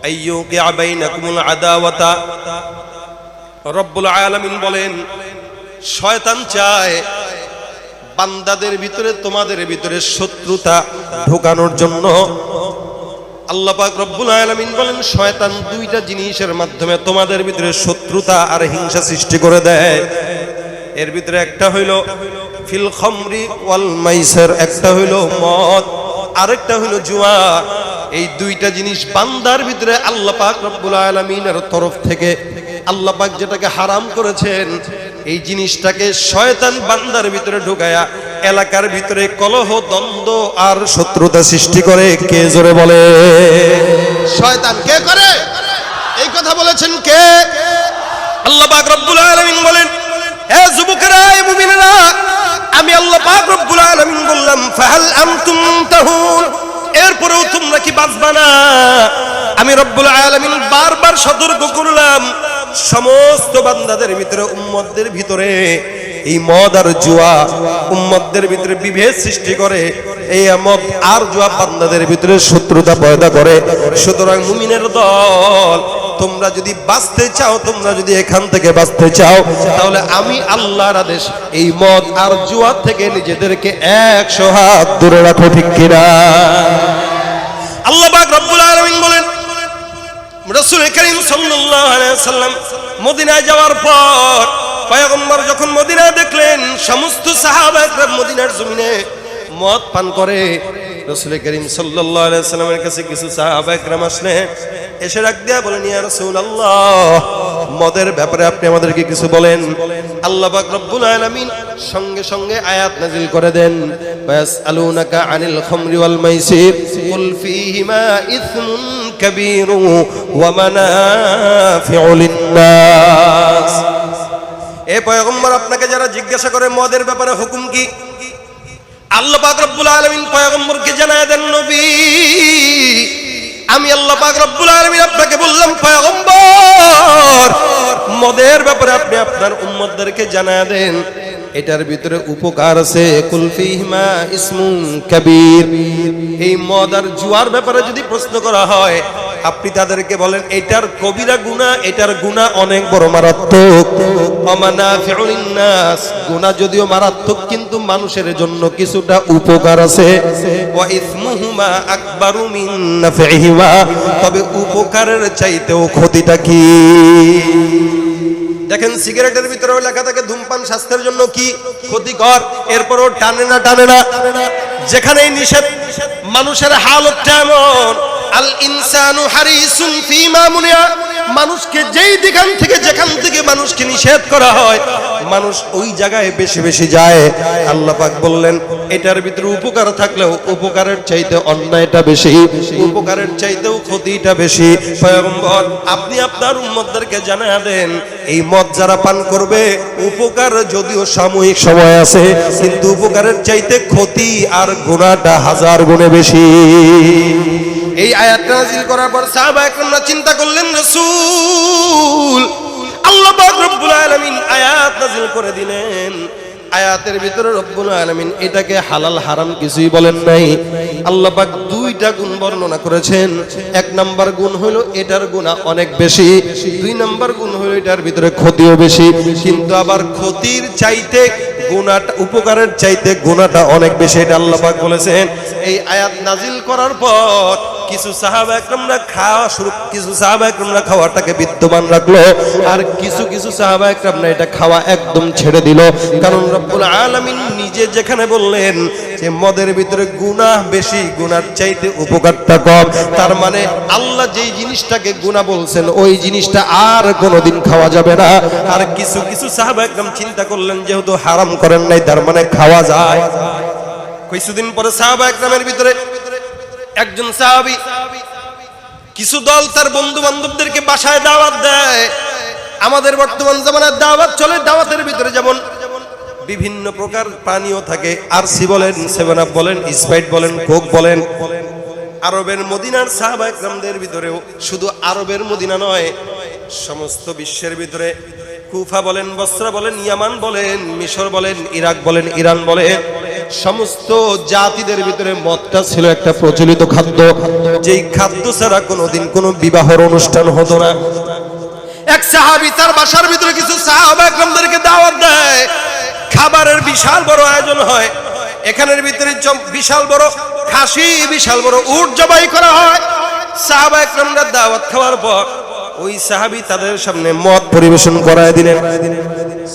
আইয়ুকিআ বাইনাকুমুল আদাওয়াতা। রব্বুল আলামিন বলেন শয়তান চায় বান্দাদের ভিতরে, তোমাদের ভিতরে শত্রুতা ঢোকানোর জন্য। আল্লাহ পাক রব্বুল আলামিন বলেন শয়তান 2টা জিনিসের মাধ্যমে তোমাদের ভিতরে শত্রুতা আর হিংসা সৃষ্টি করে দেয়। এর ভিতরে একটা হইল ফিল খামরি ওয়াল মাইসির, একটা হইল মদ, আরেকটা হইল জুয়া। এই 2টা জিনিস বান্দার ভিতরে আল্লাহ পাক রব্বুল আলামিনের তরফ থেকে আল্লাহ পাক যেটাকে হারাম করেছেন, এই জিনিসটাকে শয়তান বান্দার ভিতরে ঢুকায়া এলাকার ভিতরে কলহ, দ্বন্দ্ব আর শত্রুতা সৃষ্টি করে। কে জোরে বলে? শয়তান। কে করে? এই কথা বলেছেন কে? আল্লাহ পাক রব্বুল আলামিন বলেন হে যুবকেরা, হে মুমিনেরা, আমি আল্লাহ পাক রব্বুল আলামিন বললাম ফাহাল আনতুম তাহুন, এরপরেও তোমরা কি বাঁচবা না? আমি রব্বুল আলামিন বারবার সতর্ক করলাম সমস্ত বান্দাদের ভিতরে, উম্মতদের ভিতরে এই মদ আর জুয়া উম্মতদের ভিতরে বিভেদ সৃষ্টি করে। এই মদ আর জুয়া বান্দাদের ভিতরে শত্রুতা পয়দা করে। সুতরাং মুমিনের দল, তোমরা যদি বাঁচতে চাও, তোমরা যদি এখান থেকে বাঁচতে চাও, তাহলে আমি আল্লাহর আদেশ এই মদ আর জুয়া থেকে নিজেদেরকে 100 হাত দূরে রাখো। ঠিক কিনা? আল্লাহ পাক রব্বুল আলামিন বলেন রাসূল করিম সাল্লাল্লাহু আলাইহি ওয়াসাল্লাম মদিনায় যাওয়ার পর পয়গম্বর যখন মদিনায় দেখলেন সমস্ত সাহাবা একরাম মদিনার জমিনে মদ পান করে, রাসূল করিম সাল্লাল্লাহু আলাইহি ওয়াসাল্লামের কাছে কিছু সাহাবা একরাম আসলেন, এসে ডাক দিয়া বলেন ইয়া রাসূলুল্লাহ, মদের ব্যাপারে আপনি আমাদেরকে কিছু বলেন। আল্লাহ পাক রব্বুল আলামিন সঙ্গে সঙ্গে আয়াত নাযিল করে দেন, ওয়াসআলুনাকা আনিল খামরি ওয়াল মাইসির কুল ফীহিমা ইসমুন কাবীরু ওয়া মানাফিউ লিন-নাস। এ পয়গম্বর, আপনাকে যারা জিজ্ঞাসা করে মদের ব্যাপারে হুকুম কি, আল্লাহ পাক রব্বুল আলামিন পয়গম্বরকে জানায় দেন নবী, আমি আল্লাহ পাক রব্বুল আলামিন আপনাকে বললাম পয়গম্বর, মদের ব্যাপারে আপনি আপনার উম্মতদেরকে জানায় দেন এটার ভিতরে উপকার আছে। কুল ফীহিমা ইসমুন কাবীর। এই মদ আর জুয়ার ব্যাপারে যদি প্রশ্ন করা হয়, আপনি তাদেরকে বলেন এটার কবিরা গুনাহ, এটার গুনাহ অনেক বড় মারাত্মক। ওয়ামানাফিউ লিন-নাস, গুনাহ যদিও মারাত্মক কিন্তু মানুষের জন্য কিছুটা উপকার আছে। ওয়া ইসমুহুমা আকবারু মিন নাফিহিমা, তবে উপকারের চাইতেও ক্ষতিটা কি? দেখেন সিগারেটের ভিতরে লেখা থাকে ধূমপান স্বাস্থ্যের জন্য কি ক্ষতিকর, এরপরও টানে না। যেখানেই নিষেধ, মানুষের হালতটা এমন, আল ইনসানু হারিসুন ফীমা মুনিয়া, মানুষকে যেখান থেকে মানুষকে নিষেধ করা হয়, মানুষ ওই জায়গায় বেশি বেশি যায়। আল্লাহ পাক বললেন এটার ভিতরে উপকার থাকলেও উপকারের চাইতে অন্যায়টা বেশি, উপকারের চাইতেও ক্ষতিটা বেশি। পয়গম্বর আপনি আপনার উম্মতদেরকে জানায়া দেন, এই মদ যারা পান করবে, উপকার যদিও সাময়িক সময় আছে, কিন্তু উপকারের চাইতে ক্ষতি আর গুনাহটা 1000 গুণে বেশি। এই আয়াতটা নাযিল করার পর সাহাবায়ে কেরামরা চিন্তা করলেন, রাসূল আল্লাহ পাক রব্বুল আলামিন আয়াত নাযিল করে দিলেন। আয়াতের ভিতরে রব্বুল আলামিন এটাকে হালাল হারাম কিছুই বলেন নাই। আল্লাহ পাক 2টা গুণ বর্ণনা করেছেন। 1 নাম্বার গুণ হলো এটার গুনাহ অনেক বেশি, 2 নাম্বার গুণ হলো এটার ভিতরে ক্ষতিও বেশি। কিন্তু আবার ক্ষতির চাইতে গুনাহটা, উপকারের চাইতে গুনাহটা অনেক বেশি, এটা আল্লাহ পাক বলেছেন। এই আয়াত নাযিল করার পর কিছু সাহাবায়ে কেরামরা খাওয়াটাকে বিদ্যমান রাখলো, আর কিছু সাহাবায়ে কেরামরা এটা খাওয়া একদম ছেড়ে দিল। কারণ রব্বুল আলামিন নিজে যেখানে বললেন যে মদের ভিতরে গুনাহ বেশি, গুনার চাইতে উপকারটা কম, তার মানে আল্লাহ যেই জিনিসটাকে গুনাহ বলছেন ওই জিনিসটা আর কোনোদিন খাওয়া যাবে না। আর কিছু সাহাবায়ে কেরাম চিন্তা করলেন যেহেতু হারাম করেন নাই, তার মানে খাওয়া যায়। কিছুদিন পরে সাহাবায়ে কেরামের ভিতরে একজন সাহাবী কিছু দল তার বন্ধু বান্ধবদেরকে বাসায় দাওয়াত দেয়। আমাদের বর্তমান জামানার দাওয়াত চলে, দাওয়াতের ভিতরে যেমন বিভিন্ন প্রকার পানীয় থাকে, আরসি বলেন, 7 আপ বলেন, স্প্রাইট বলেন, কোক বলেন। আরবের মদিনার সাহাবায়ে কেরামদের ভিতরেও শুধু আরবের মদিনা নয়, সমস্ত বিশ্বের ভিতরে কুফা বলেন, বসরা বলেন, ইয়ামান বলেন, মিশর বলেন, ইরাক বলেন, ইরান বলেন, সমস্ত জাতিদের ভিতরে মদটা ছিল একটা প্রচলিত খাদ্য, যেই খাদ্য ছাড়া কোনোদিন কোনো বিবাহের অনুষ্ঠান হতো না। এক সাহাবী তার বাসার ভিতরে কিছু সাহাবায়ে কেরামদেরকে দাওয়াত দেয়, খাবারের বিশাল বড় আয়োজন হয়। এখানের ভিতরে বিশাল বড় খাসি, বিশাল বড় উট জবাই করা হয়। সাহাবায়ে কেরামরা দাওয়াত খাওয়ার পর ওই সাহাবী তাদের সামনে মদ পরিবেশন করায় দিলেন।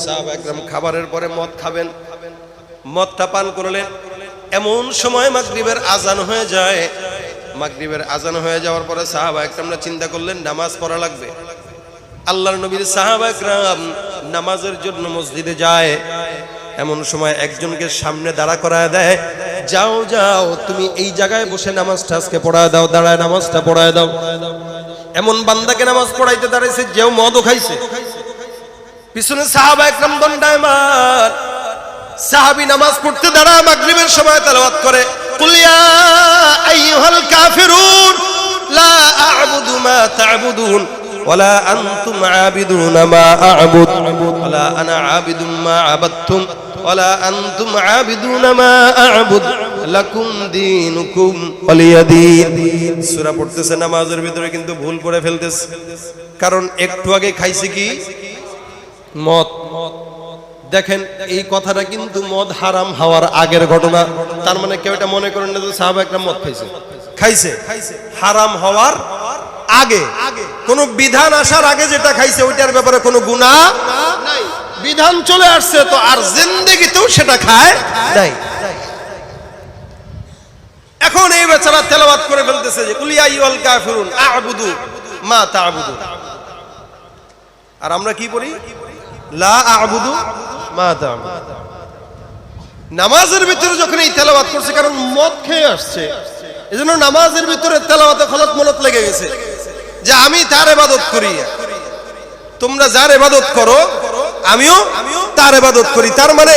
সাহাবায়ে কেরাম খাবারের পরে মদ খাবেন, মদটা পান করলেন। এমন সময় মাগরিবের আজান হয়ে যায়। মাগরিবের আজান হয়ে যাওয়ার পরে সাহাবায়ে কেরামরা চিন্তা করলেন নামাজ পড়া লাগবে। আল্লাহর নবীর সাহাবায়ে কেরাম নামাজের জন্য মসজিদে যায়। এমন সময় একজনকে সামনে দাঁড়া করায় দেয়, যাও তুমি এই জায়গায় বসে নামাজটা আজকে পড়ায় দাও, দাঁড়ায় নামাজটা পড়ায় দাও। এমন বান্দাকে নামাজ পড়াইতে দাঁড়াইছে যেও মদও খাইছে। পিছনে সাহাবায়ে কেরাম দণ্ডায়মান। সাহাবী নামাজ পড়তে দাঁড়ায়, মাগরিবের সময় তেলাওয়াত করে, কুল ইয়া আইয়ুহাল কাফিরুন লা আ'বুদু মা তা'বুদুন ওয়ালা আনতুম আবিদুনা মা আ'বুদ ওয়ালা আনা আবিদুম মা আবাদতুম ওয়ালা আনতুম আবিদুনা মা আ'বুদ লাকুম দীনুকুম ওয়ালিয়াদীন। সূরা পড়তেছে নামাজের ভিতরে কিন্তু ভুল করে ফেলতেছে, কারণ একটু আগে খাইছে কি মদ। দেখেন এই কথাটা কিন্তু মদ হারাম হওয়ার আগের ঘটনা। তার মানে কেউ এটা মনে করেন না যে সাহাবায়ে কেরাম মদ খাইছে হারাম হওয়ার আগে, কোন বিধান আসার আগে যেটা খাইছে ওইটার ব্যাপারে কোনো গুনাহ নাই। বিধান চলে আসছে তো আর জিন্দেগিতেও সেটা খায় নাই। এখন এই বেচারা তেলাওয়াত করে ফেলতেছে যে কুল ইয়া আইয়ুহাল কাফিরুন আ'বুদু মা তা'বুদুন। আর আমরা কি পড়ি? লা আ'বুদু মা তা'বুদুন। নামাজের ভিতরে যখন এই তেলাওয়াত করছে, কারণ মদ খেয়ে আসছে, এজন্য নামাজের ভিতরে তেলাওয়াতে খলত মনত লেগে গেছে যে আমি তার ইবাদত করি, তোমরা যার ইবাদত করো আমিও তার ইবাদত করি। তার মানে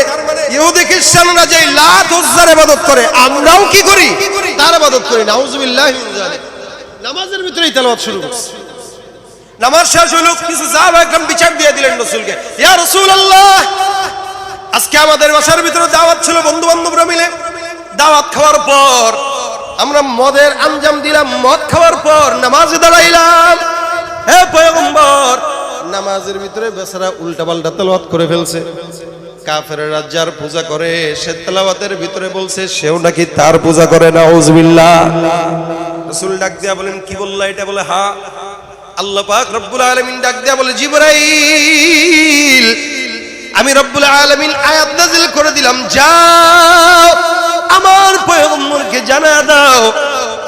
ইহুদি খ্রিস্টানরা যে লাত উজ্জার ইবাদত করে, আমরাও কি করি? তার ইবাদত করি। নাউজুবিল্লাহি মিন যালিক। নামাজের ভিতরেই তেলাওয়াত শুরু করছে। নামাজ শেষ হলো, কিছু সাহাবায়ে কেরাম বিচার দিয়ে দিলেন রাসূলকে, ইয়া রাসূলুল্লাহ আজকে আমাদের বাসার ভিতরে দাওয়াত ছিল, বন্ধু বান্ধবরা মিলে দাওয়াত খাওয়ার পর আমরা মদের আঞ্জাম দিলাম। মদ খাওয়ার পর নামাজে দাঁড়াইলাম। হে পয়গম্বর, নামাজের ভিতরে বেচারা উল্টাপাল্টা তেলাওয়াত করে ফেলছে। কাফেররা যার পূজা করে সে তেলাওয়াতের ভিতরে বলছে সেও নাকি তার পূজা করে। নাউজুবিল্লাহ। রাসূল ডাক দিয়া বলেন, কি বললা এটা? বলে হ্যাঁ। আল্লাহ পাক রব্বুল আলামিন ডাক দিয়া বলে, জিবরাইল, আমি রব্বুল আলামিন আয়াত নাযিল করে দিলাম, যাও আমার পয়গম্বরকে জানা দাও।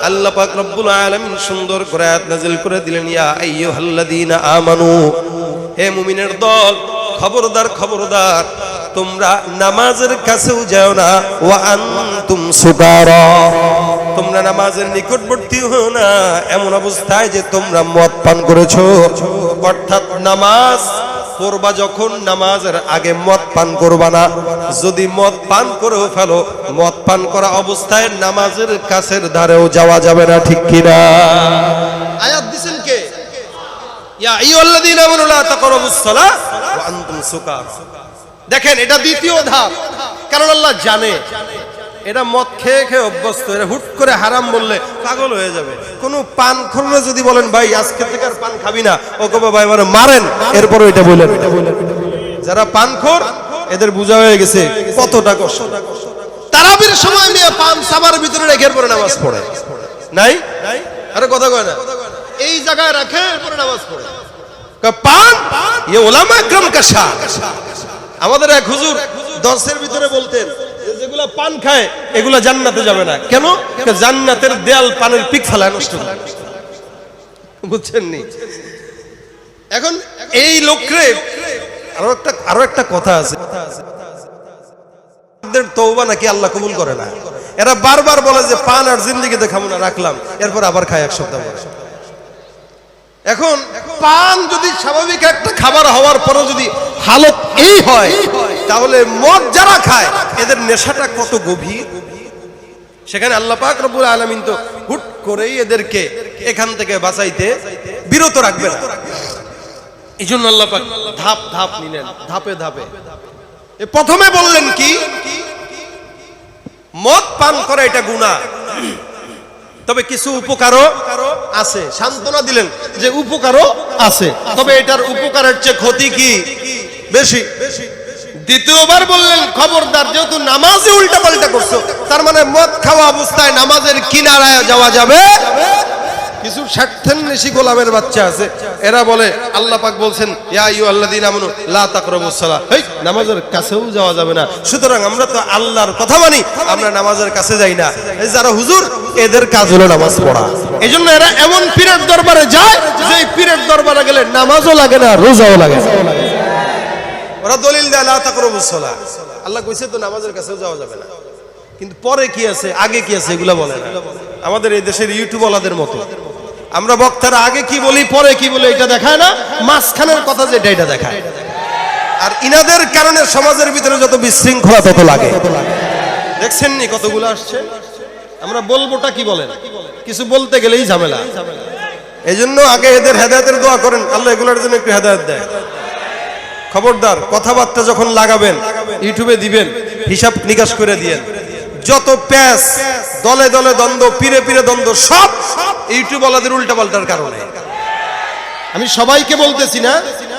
আল্লাহ পাক রব্বুল আলামিন সুন্দর করে আয়াত নাযিল করে দিলেন, ইয়া আইয়ুহাল্লাযীনা আমানু, হে মুমিনের দল, খবরদার খবরদার, তোমরা নামাজের কাছেও যাও না। ওয়া আনতুম সুকারা, তোমরা নামাজের নিকটবর্তী হও না এমন অবস্থায় যে তোমরা মদ পান করেছো। অর্থাৎ নামাজ পড়বা যখন, নামাজের আগে মদ পান করবা না। যদি মদ পান করেও ফেলো, মদ পান করা অবস্থায় নামাজের কাছের ধারেও যাওয়া যাবে না, ঠিক কিনা? আয়াত দিছেন কে? ইয়া আইয়ুহাল্লাযীনা আমানু লা তাকরাবুস সালাহ ওয়া আনতুম সুকারা। দেখেন, এটা দ্বিতীয় ধাপ। কারণ আল্লাহ জানে এটা মদ খেয়ে খেয়ে অভ্যস্ত, এরা হুট করে হারাম বললে পাগল হয়ে যাবে। কোন পানখোররা যদি বলেন ভাই আজকে থেকে আর পান খাবি না, ও কবে ভাই মানে মারেন, এরপর এটা বলেন। যারা পানখোর এদের বোঝা হয়ে গেছে কতটা কষ্ট। তারাবির সময় নিয়ে পান সাবার ভিতরে রেখে পরে নামাজ পড়ে নাই? আরে কথা কয় না, এই জায়গায় রাখে এরপরে নামাজ পড়ে। পান ইয়ে ওলামা একরাম কা শান। আমাদের এক হুজুর দর্শের ভিতরে বলতেন, যেগুলা পান খায় এগুলা জান্নাতে যাবে না। কেন? জান্নাতের দেয়াল পানের পিক ফেলায় নষ্ট করে। বুঝছেন নি? এখন এই লোকরে আরো একটা কথা আছে, তওবা নাকি আল্লাহ কবুল করে না। এরা বারবার বলে যে পান আর জিন্দেগিতে খাবো না, রাখলাম, এরপর আবার খায় এক সপ্তাহ পরে। এখন পান যদি স্বাভাবিক একটা খাবার হওয়ার পরও যদি হালত এই হয়, তাহলে মদ যারা খায় এদের নেশাটা কত গভীর। সেখানে আল্লাহ পাক রব্বুল আলামিন তো হুট করেই এদেরকে এখান থেকে বাঁচাইতে বিরত রাখবে না। এই জন্য আল্লাহ পাক ধাপ ধাপ নিলেন, ধাপে ধাপে। প্রথমে বললেন কি, মদ পান করা এটা গুনাহ, তবে কিছু উপকারও আছে। সান্ত্বনা দিলেন যে উপকারও আছে, তবে এটার উপকারের চেয়ে ক্ষতি কি বেশি। দ্বিতীয়বার বললেন, খবরদার, যেহেতু নামাজে উল্টা পাল্টা করছো, তার মানে মদ খাওয়া অবস্থায় নামাজের কিনারায় যাওয়া যাবে। কিছু স্বার্থান্বেষী গোলামের বাচ্চা আছে, এরা বলে আল্লাহ পাক বলছেন ইয়া আইয়ুহাল্লাযীনা আমানু লা তাকরাবুস সালাহ, এই নামাজের কাছেও যাওয়া যাবে না। সুতরাং আমরা তো আল্লাহর কথা মানি, আমরা নামাজের কাছে যাই না। এই যারা হুজুর, এদের কাজ হলো নামাজ পড়া। এইজন্য এরা এমন পীরের দরবারে যায় যে পীরের দরবারে গেলে নামাজও লাগে না, রোজাও লাগে না। ওরা দলিল দেয় লা তাকরাবুস সালাহ, আল্লাহ কইছে তো নামাজের কাছেও যাওয়া যাবে না। কিন্তু পরে কি আছে, আগে কি আছে, এগুলা বলে না। আমাদের এই দেশের ইউটিউব ওয়ালাদের মতো আমরা বক্তারা আগে কি বলি পরে কি বলি এটা দেখায় না, মাঝখানের কথা যেটা এটা দেখায়। আর ইনাদের কারণে সমাজের ভিতরে যত বিশৃঙ্খলা তত লাগে। দেখছেন নি কতগুলো আসছে। আমরা বলবোটা কি বলেন, কিছু বলতে গেলেই ঝামেলা। এই জন্য আগে এদের হেদায়েতের দোয়া করেন, আল্লাহ এগুলোর জন্য একটু হেদায়েত দেয়। খবরদার, কথাবার্তা যখন লাগাবেন ইউটিউবে দিবেন, হিসাব নিকাশ করে দিয়েন। যত প্যাস, দলে দলে দ্বন্দ্ব, পীরে পীরে দ্বন্দ্ব, সব ইউটিউব ওয়ালাদের উল্টা পাল্টার কারণে। আমি সবাইকে বলতেছি না,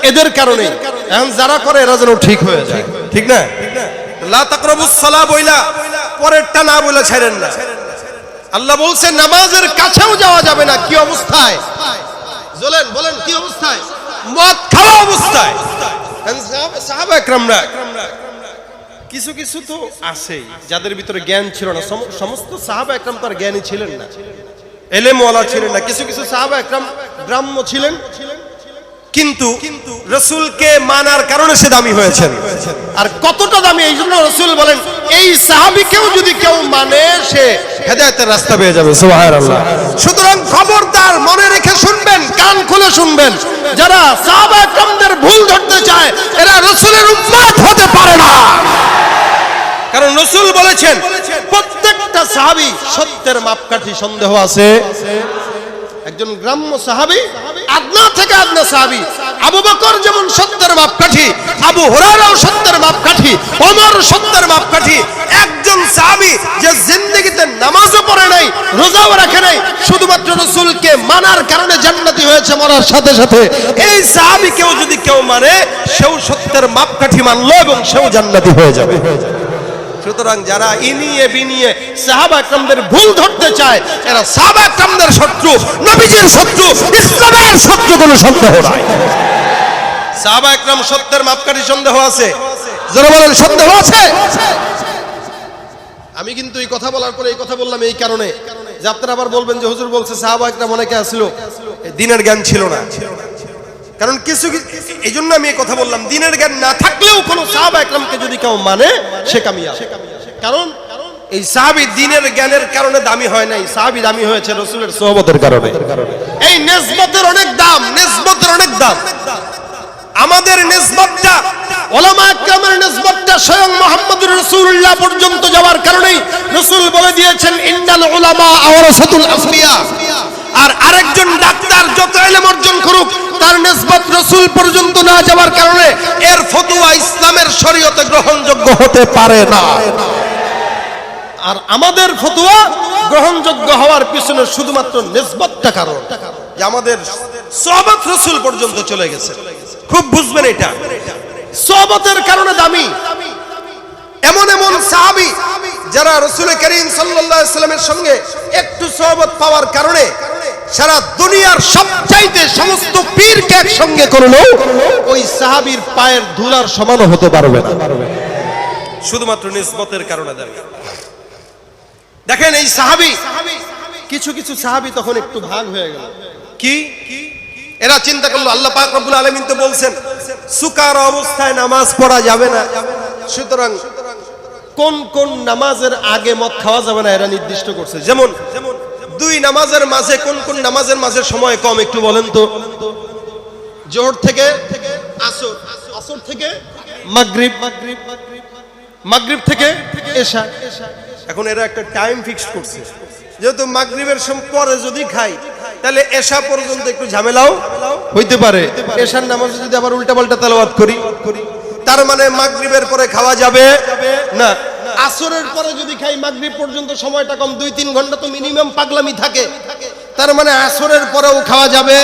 এদের কারণে। এখন যারা করে এরা যেন ঠিক হয়ে যায়, ঠিক না? লা তাকরাবুস সালাহ বইলা পরেরটা না বলে ছাড়েন না। আল্লাহ বলছেন নামাজের কাছেও যাওয়া যাবে না। কি অবস্থায়? বলেন কি অবস্থায়? মদ খাওয়া অবস্থায়। সাহাবা একরামরা কিছু কিছু তো আছেই যাদের ভিতরে জ্ঞান ছিল না। সমস্ত সাহাবা একরাম তার জ্ঞানী ছিলেন না, এলেমওয়ালা ছিলেন না। কিছু কিছু সাহাবা একরাম গ্রাম্য ছিলেন, কিন্তু রাসূলকে মানার কারণে সে দামি হয়েছেন। আর কতটা দামি, এই জন্য রাসূল বলেন এই সাহাবীকেও যদি কেউ মানে সে হেদায়েতের রাস্তা পেয়ে যাবে। সুবহানাল্লাহ। সুতরাং খবরদার, মনে রেখে শুনবেন, কান খুলে শুনবেন, যারা সাহাবা একরামদের ভুল ধরতে চায় এরা রাসূলের উম্মত হতে পারে না। কারণ রাসূল বলেছেন প্রত্যেকটা সাহাবী সত্যের মাপকাঠি, সন্দেহ আছে। একজন গ্রাম্য সাহাবী, আদনা থেকে আদনা সাহাবী, আবু বকর যেমন সত্যের মাপকাঠি, আবু হুরায়রাও সত্যের মাপকাঠি, ওমর সত্যের মাপকাঠি। একজন সাহাবী যে জিন্দেগিতে নামাজও পড়ে নাই, রোজাও রাখে নাই, শুধুমাত্র রাসূলকে মানার কারণে জান্নাতি হয়েছে মরার সাথে সাথে। এই সাহাবীকেও যদি কেউ মানে, সেও সত্যের মাপকাঠি মানলো এবং সেও জান্নাতি হয়ে যাবে। সুতরাং যারা ইনিয়ে বিনিয়ে সাহাবা একরামদের ভুল ধরতে চায়, এরা সাহাবা একরামদের শত্রু, নবীজির শত্রু, ইসলামের শত্রু, কোনো সন্দেহ নাই। সাহাবা একরাম সত্যের মাপকাঠি, সন্দেহ আছে? যারা বলেন সন্দেহ আছে। আমি কিন্তু এই কথা বলার পরে এই কথা বললাম এই কারণে যে আপনারা আবার বলবেন যে হুজুর বলছে সাহাবা একরাম অনেকে আসলো দ্বীনের জ্ঞান ছিল না। কারণ কিছু এই জন্য আমি এই কথা বললাম, দ্বীনের জ্ঞান না থাকলেও কোন সাহাবা একরামকে যদি কেউ মানে, সে কামিয়াব। কারণ এই সাহাবী দ্বীনের জ্ঞানের কারণে দামি হয় নাই, সাহাবী দামি হয়েছে রাসূলের সোহবতের কারণে। এই নিসবতের অনেক দাম, নিসবতের অনেক দাম। আমাদের নিসবতটা, উলামা একরামের নিসবতটা স্বয়ং মুহাম্মদুর রাসূলুল্লাহ পর্যন্ত যাওয়ার কারণেই রাসূল বলে দিয়েছেন ইন্নাল উলামা ওয়ারাসাতুল আমবিয়া। আর আরেকজন ডাক্তার যত ইলম অর্জন করুক, তার নিসবত রাসূল পর্যন্ত না যাওয়ার কারণে এর ফতোয়া ইসলামের শরীয়তে গ্রহণযোগ্য হতে পারে না। আর আমাদের ফতোয়া গ্রহণযোগ্য হওয়ার পিছনে শুধুমাত্র নিসবতটা কারণ, যে আমাদের সোহবত রাসূল পর্যন্ত চলে গেছে। খুব বুঝবেন এটা, সোহবতের কারণে দামি। এমন এমন সাহাবী যারা রাসূল করিম সাল্লাল্লাহু আলাইহি সাল্লামের সঙ্গে একটু সোহবত পাওয়ার কারণে সারা দুনিয়ার সবচাইতে সমস্ত পীরকে একসঙ্গে করলেও ওই সাহাবীর পায়ের ধুলার সমানও হতে পারবে না, শুধুমাত্র নিসবতের কারণে দামি। দেখেন এই সাহাবী, কিছু কিছু সাহাবী তখন একটু ভাগ হয়ে গেল। কি? এরা চিন্তা করলো আল্লাহ পাক রব্বুল আলামিন তো বলছেন সুকার অবস্থায় নামাজ পড়া যাবে না, সুতরাং কোন কোন নামাজের আগে মদ খাওয়া যাবে না এরা নির্দিষ্ট করছে। যেমন দুই নামাজের মাঝে কোন কোন নামাজের মাঝে সময় কম একটু বলেন তো? জোহর থেকে আসর, আসর থেকে মাগরিব, মাগরিব থেকে এশা। এখন এরা একটা টাইম ফিক্স করছে, যেহেতু মাগরিবের পরে যদি খাই তাহলে এশা পর্যন্ত একটু ঝামেলাও হইতে পারে। এশার নামাজে যদি আবার উল্টাপাল্টা তেলাওয়াত করি, তার মানে মাগরিবের পরে খাওয়া যাবে না। আসরের পরে যদি খাই মাগরিব পর্যন্ত সময়টা কম, 2-3 ঘন্টা তো মিনিমাম পাগলামি থাকে, তার মানে আসরের পরেও খাওয়া যাবে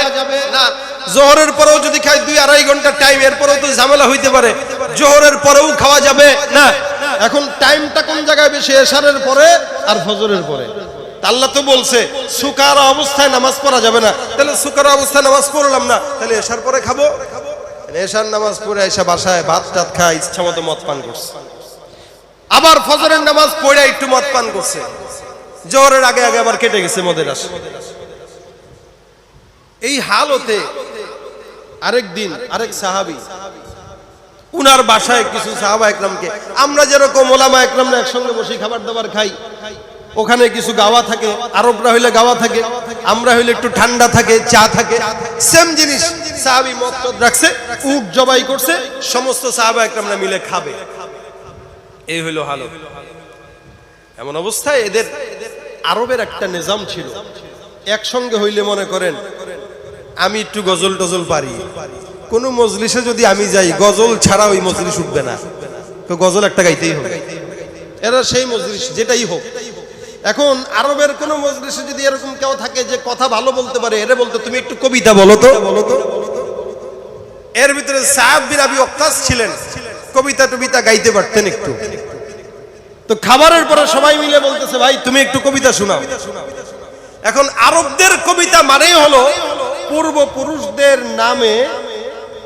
না। জোহরের পরেও যদি খাই 2-2.5 ঘন্টা টাইম, এরপরেও তো ঝামেলা হইতে পারে, জোহরের পরেও খাওয়া যাবে না। এখন টাইমটা কোন জায়গায় বেশি? এশারের পরে আর ফজরের পরে। আল্লাহ তো বলছে সুকারা অবস্থায় নামাজ পড়া যাবে না, তাহলে সুকারা অবস্থায় নামাজ পড়লাম না, তাহলে এশার পরে খাবো। এশার নামাজ পড়ে এসে বাসায় ভাত টাত খায়, ইচ্ছা মতো মদ পান করছে, আবার ফজরের নামাজ পড়ে একটু মদ পান করছে, জোহরের আগে আগে আবার কেটে গেছে মদের আসে। এই হালতে আরেক দিন আরেক সাহাবী উনার বাসায় কিছু সাহাবা একরামকে, আমরা যেরকম ওলামা একরামরা একসঙ্গে বসে খাবার দাবার খাই, ওখানে কিছু গাওয়া থাকে, আরবরা হইলে গাওয়া থাকে, আমরা হইলে একটু ঠান্ডা থাকে, চা থাকে, সেম জিনিস। সাহাবী মদ রাখছে, উট জবাই করছে, সমস্ত সাহাবা একরামরা মিলে খাবে। এই হইল হালত। এমন অবস্থায় এদের আরবের একটা নিজাম ছিল, একসঙ্গে হইলে মনে করেন আমি একটু গজল টজল পারি, কোন মজলিসে যদি আমি যাই গজল ছাড়া ওই মজলিস উঠবে না, তো গজল একটা গাইতেই হবে। এরা সেই মজলিস যেটাই হোক। এখন আরবের কোন মজলিসে যদি এরকম কেউ থাকে যে কথা ভালো বলতে পারে, এরা বলতো তুমি একটু কবিতা বলো তো। এর ভিতরে সাদ বিন আবি ওয়াক্কাস ছিলেন, কবিতা টবিতা গাইতে পারতেন একটু। তো খাবারের পরে সবাই মিলে বলতেছে ভাই তুমি একটু কবিতা শোনাও। এখন আরবদের কবিতা মানেই হলো পূর্বপুরুষদের নামে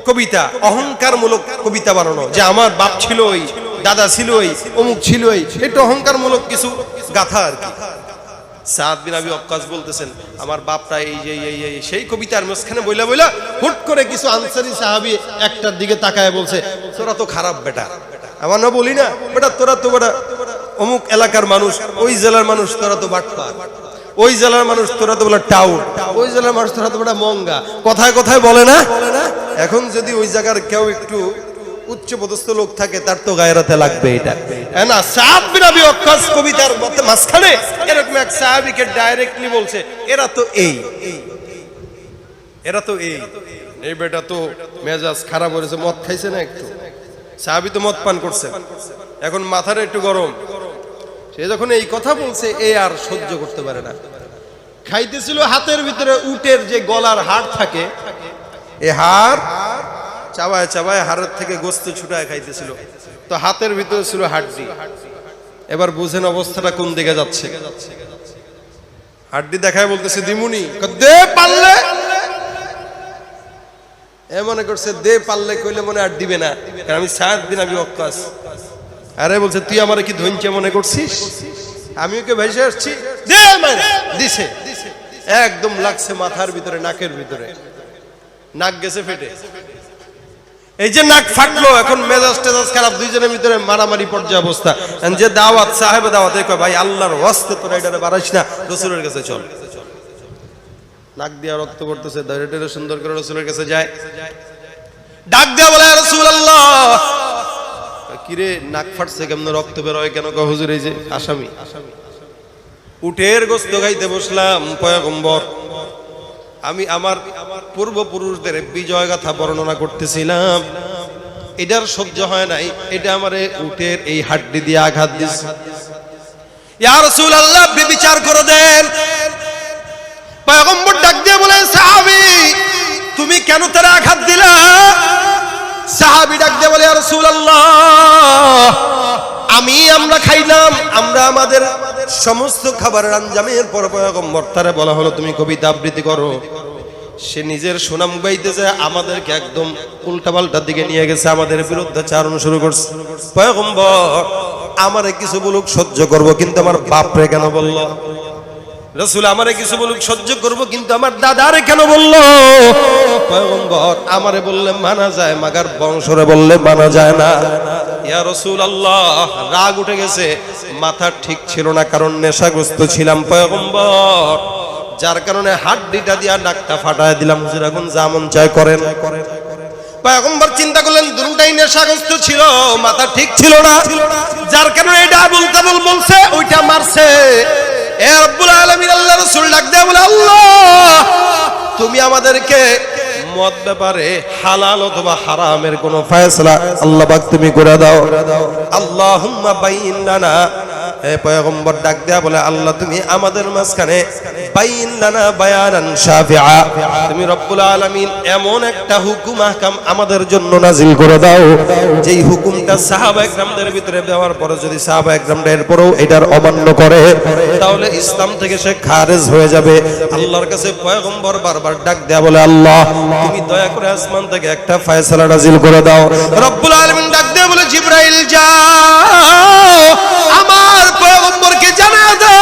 কবিতা, অহংকারমূলক কবিতা বানানো, যে আমার বাপ ছিল ওই, দাদা ছিল ওই, অমুক ছিল ওই, একটু অহংকারমূলক কিছু গাথা আর কি। সাদ বিন আবি ওয়াক্কাস বলতেছেন আমার বাপটা এই যে এই সেই কবিতার মাঝখানে বইলা বইলা হুট করে কিছু আনসারী সাহাবী একটার দিকে তাকায় বলছে তোরা তো খারাপ বেটা। আমার না বলি না বেটা, তোরা তো বেটা অমুক এলাকার মানুষ, ওই জেলার মানুষ, তোরা তো বাটপার, ওই জেলার মানুষ তোরা তো বলে টাউট, ওই জেলার মানুষ তোরা তো বলে মঙ্গা, কথায় কথায় বলে না। এখন যদি ওই জায়গার কেউ একটু উচ্চ পদস্থ লোক থাকে, তার তো গায়রাতে লাগবে এটা না। সাদ বিন আবি ওয়াক্কাস কবিতার মাঝখানে এরকম এক সাহাবীকে ডাইরেক্টলি বলছে এরা তো এই, এরা তো এই বেটা তো মেজাজ খারাপ হয়েছে, মদ খাইছে না একটু, সাহাবী তো মদ পান করছে, এখন মাথার একটু গরম। সে যখন এই কথা বলছে, এ আর সহ্য করতে পারে না। খাইতেছিল হাতের ভিতরে উটের যে গলার হাড় থাকে, এই হাড় চাবায় চাবায় হাড়ের থেকে গোস্ত ছুটায় খাইতেছিল, তো হাতের ভিতরে ছিল হাড্ডি। এবার বুঝেন অবস্থাটা কোন দিকে যাচ্ছে। হাড্ডি দেখায় বলতেছে দিমুনি, দে পারলে। এ মনে করছে দে পারলে কইলে মনে আর দিবে না, কারণ আমি 7 দিন আমি অক্কাস। আরে বলছে তুই আমারে কি ধৈর্য মনে করছিস, আমি ওকে ভেসে আসছি, দে মানে দিছে, একদম লাগছে মাথার ভিতরে, নাকের ভিতরে, নাক গেছে ফেটে। এই যে নাক ফাটলো, এখন মেজাজ টেজাজ খারাপ, দুইজনের ভিতরে মারামারি পর্যায়ে অবস্থা। যে দাওয়াত সাহেব দাওয়াত, ভাই আল্লাহর ওয়াস্তে তোরা এটারে বাড়াইস না, রাসূলের কাছে চল। নাক দিয়া রক্ত পড়তেছে, ধরে সুন্দর করে রাসূলের কাছে যায়, ডাক দেয়া বলে রাসূলুল্লাহ। কিরে নাক ফাটছে কেমন, রক্ত বের হয় কেন? কয় হুজুর এই যে আসামি, উটের গোশত খাইতে বসলাম পয়গম্বর, আমি আমার পূর্বপুরুষদের বিজয় গাথা বর্ণনা করতেছিলাম, এটার সহ্য হয় নাই, এটা আমারে উটের এই হাড্ডি দিয়ে আঘাত দিছে। ইয়া রাসূলুল্লাহ বিচার করে দেন। পয়গম্বর ডাক দিয়ে বলে সাহাবী তুমি কেন তার আঘাত দিলা? সাহাবী ডাক দিয়ে বলে ইয়া রাসূলুল্লাহ আমরা খাইলাম, আমরা আমাদের সমস্ত খাবারের আঞ্জামের পর পয়গম্বর তারে বলা হলো তুমি কবিতা আবৃত্তি করো। সে নিজের সুনাম গাইতেছে, আমাদেরকে একদম উল্টাপাল্টার দিকে নিয়ে গেছে, আমাদের বিরুদ্ধে চারণ শুরু করছে। পয়গম্বর আমারে কিছু বলুক সহ্য করব, কিন্তু আমার বাপরে কেন বলল? রাসূল আমারে কিছু বলুক সহ্য করব, কিন্তু আমার দাদারে কেন বলল? পয়গম্বর আমারে বললে মানা যায়, মাগার বংশরে বললে মানা যায় না। ইয়া রাসূলুল্লাহ রাগ উঠে গেছে, মাথা ঠিক ছিল না, কারণ নেশাগ্রস্ত ছিলাম পয়গম্বর, যার কারণে হাড্ডিটা দিয়া নাকটা ফাটায় দিলাম। হুজুর এখন যা মন চায় করেন। পয়গম্বর চিন্তা করলেন দুটোই নেশাগ্রস্ত ছিল, মাথা ঠিক ছিল না, যার কারণে এটা আবুল তাবুল বলছে, ওইটা মারছে। এ রব্বুল আলামিন আল্লাহ রাসূল ডাক দেয়া বলে আল্লাহ তুমি আমাদেরকে মদ ব্যাপারে হালাল অথবা হারামের কোন ফয়সালা আল্লাহ পাক তুমি করে দাও। আল্লাহুম্মা বাইয়িন লানা, হে পয়গম্বর ডাক দেয়া বলে আল্লাহ তুমি আমাদের মাঝখানে বাইয়িন লানা বায়ানান শাফিআ, তুমি রব্বুল আলামিন এমন একটা হুকুম আহকাম আমাদের জন্য নাজিল করে দাও, যেই হুকুমটা সাহাবা একরামদের ভিতরে দেওয়ার পরে যদি সাহাবা একরামরা এরপরেও এটার অমান্য করে, তাহলে ইসলাম থেকে সে খারেজ হয়ে যাবে। আল্লাহর কাছে পয়গম্বর বারবার ডাক দেয়া বলে আল্লাহ তুমি দয়া করে আসমান থেকে একটা ফয়সালা নাজিল করে দাও। রব্বুল আলামিন ডাক দেয়া বলে জিবরাইল যাও আমার পয়গম্বরকে জানিয়ে দাও,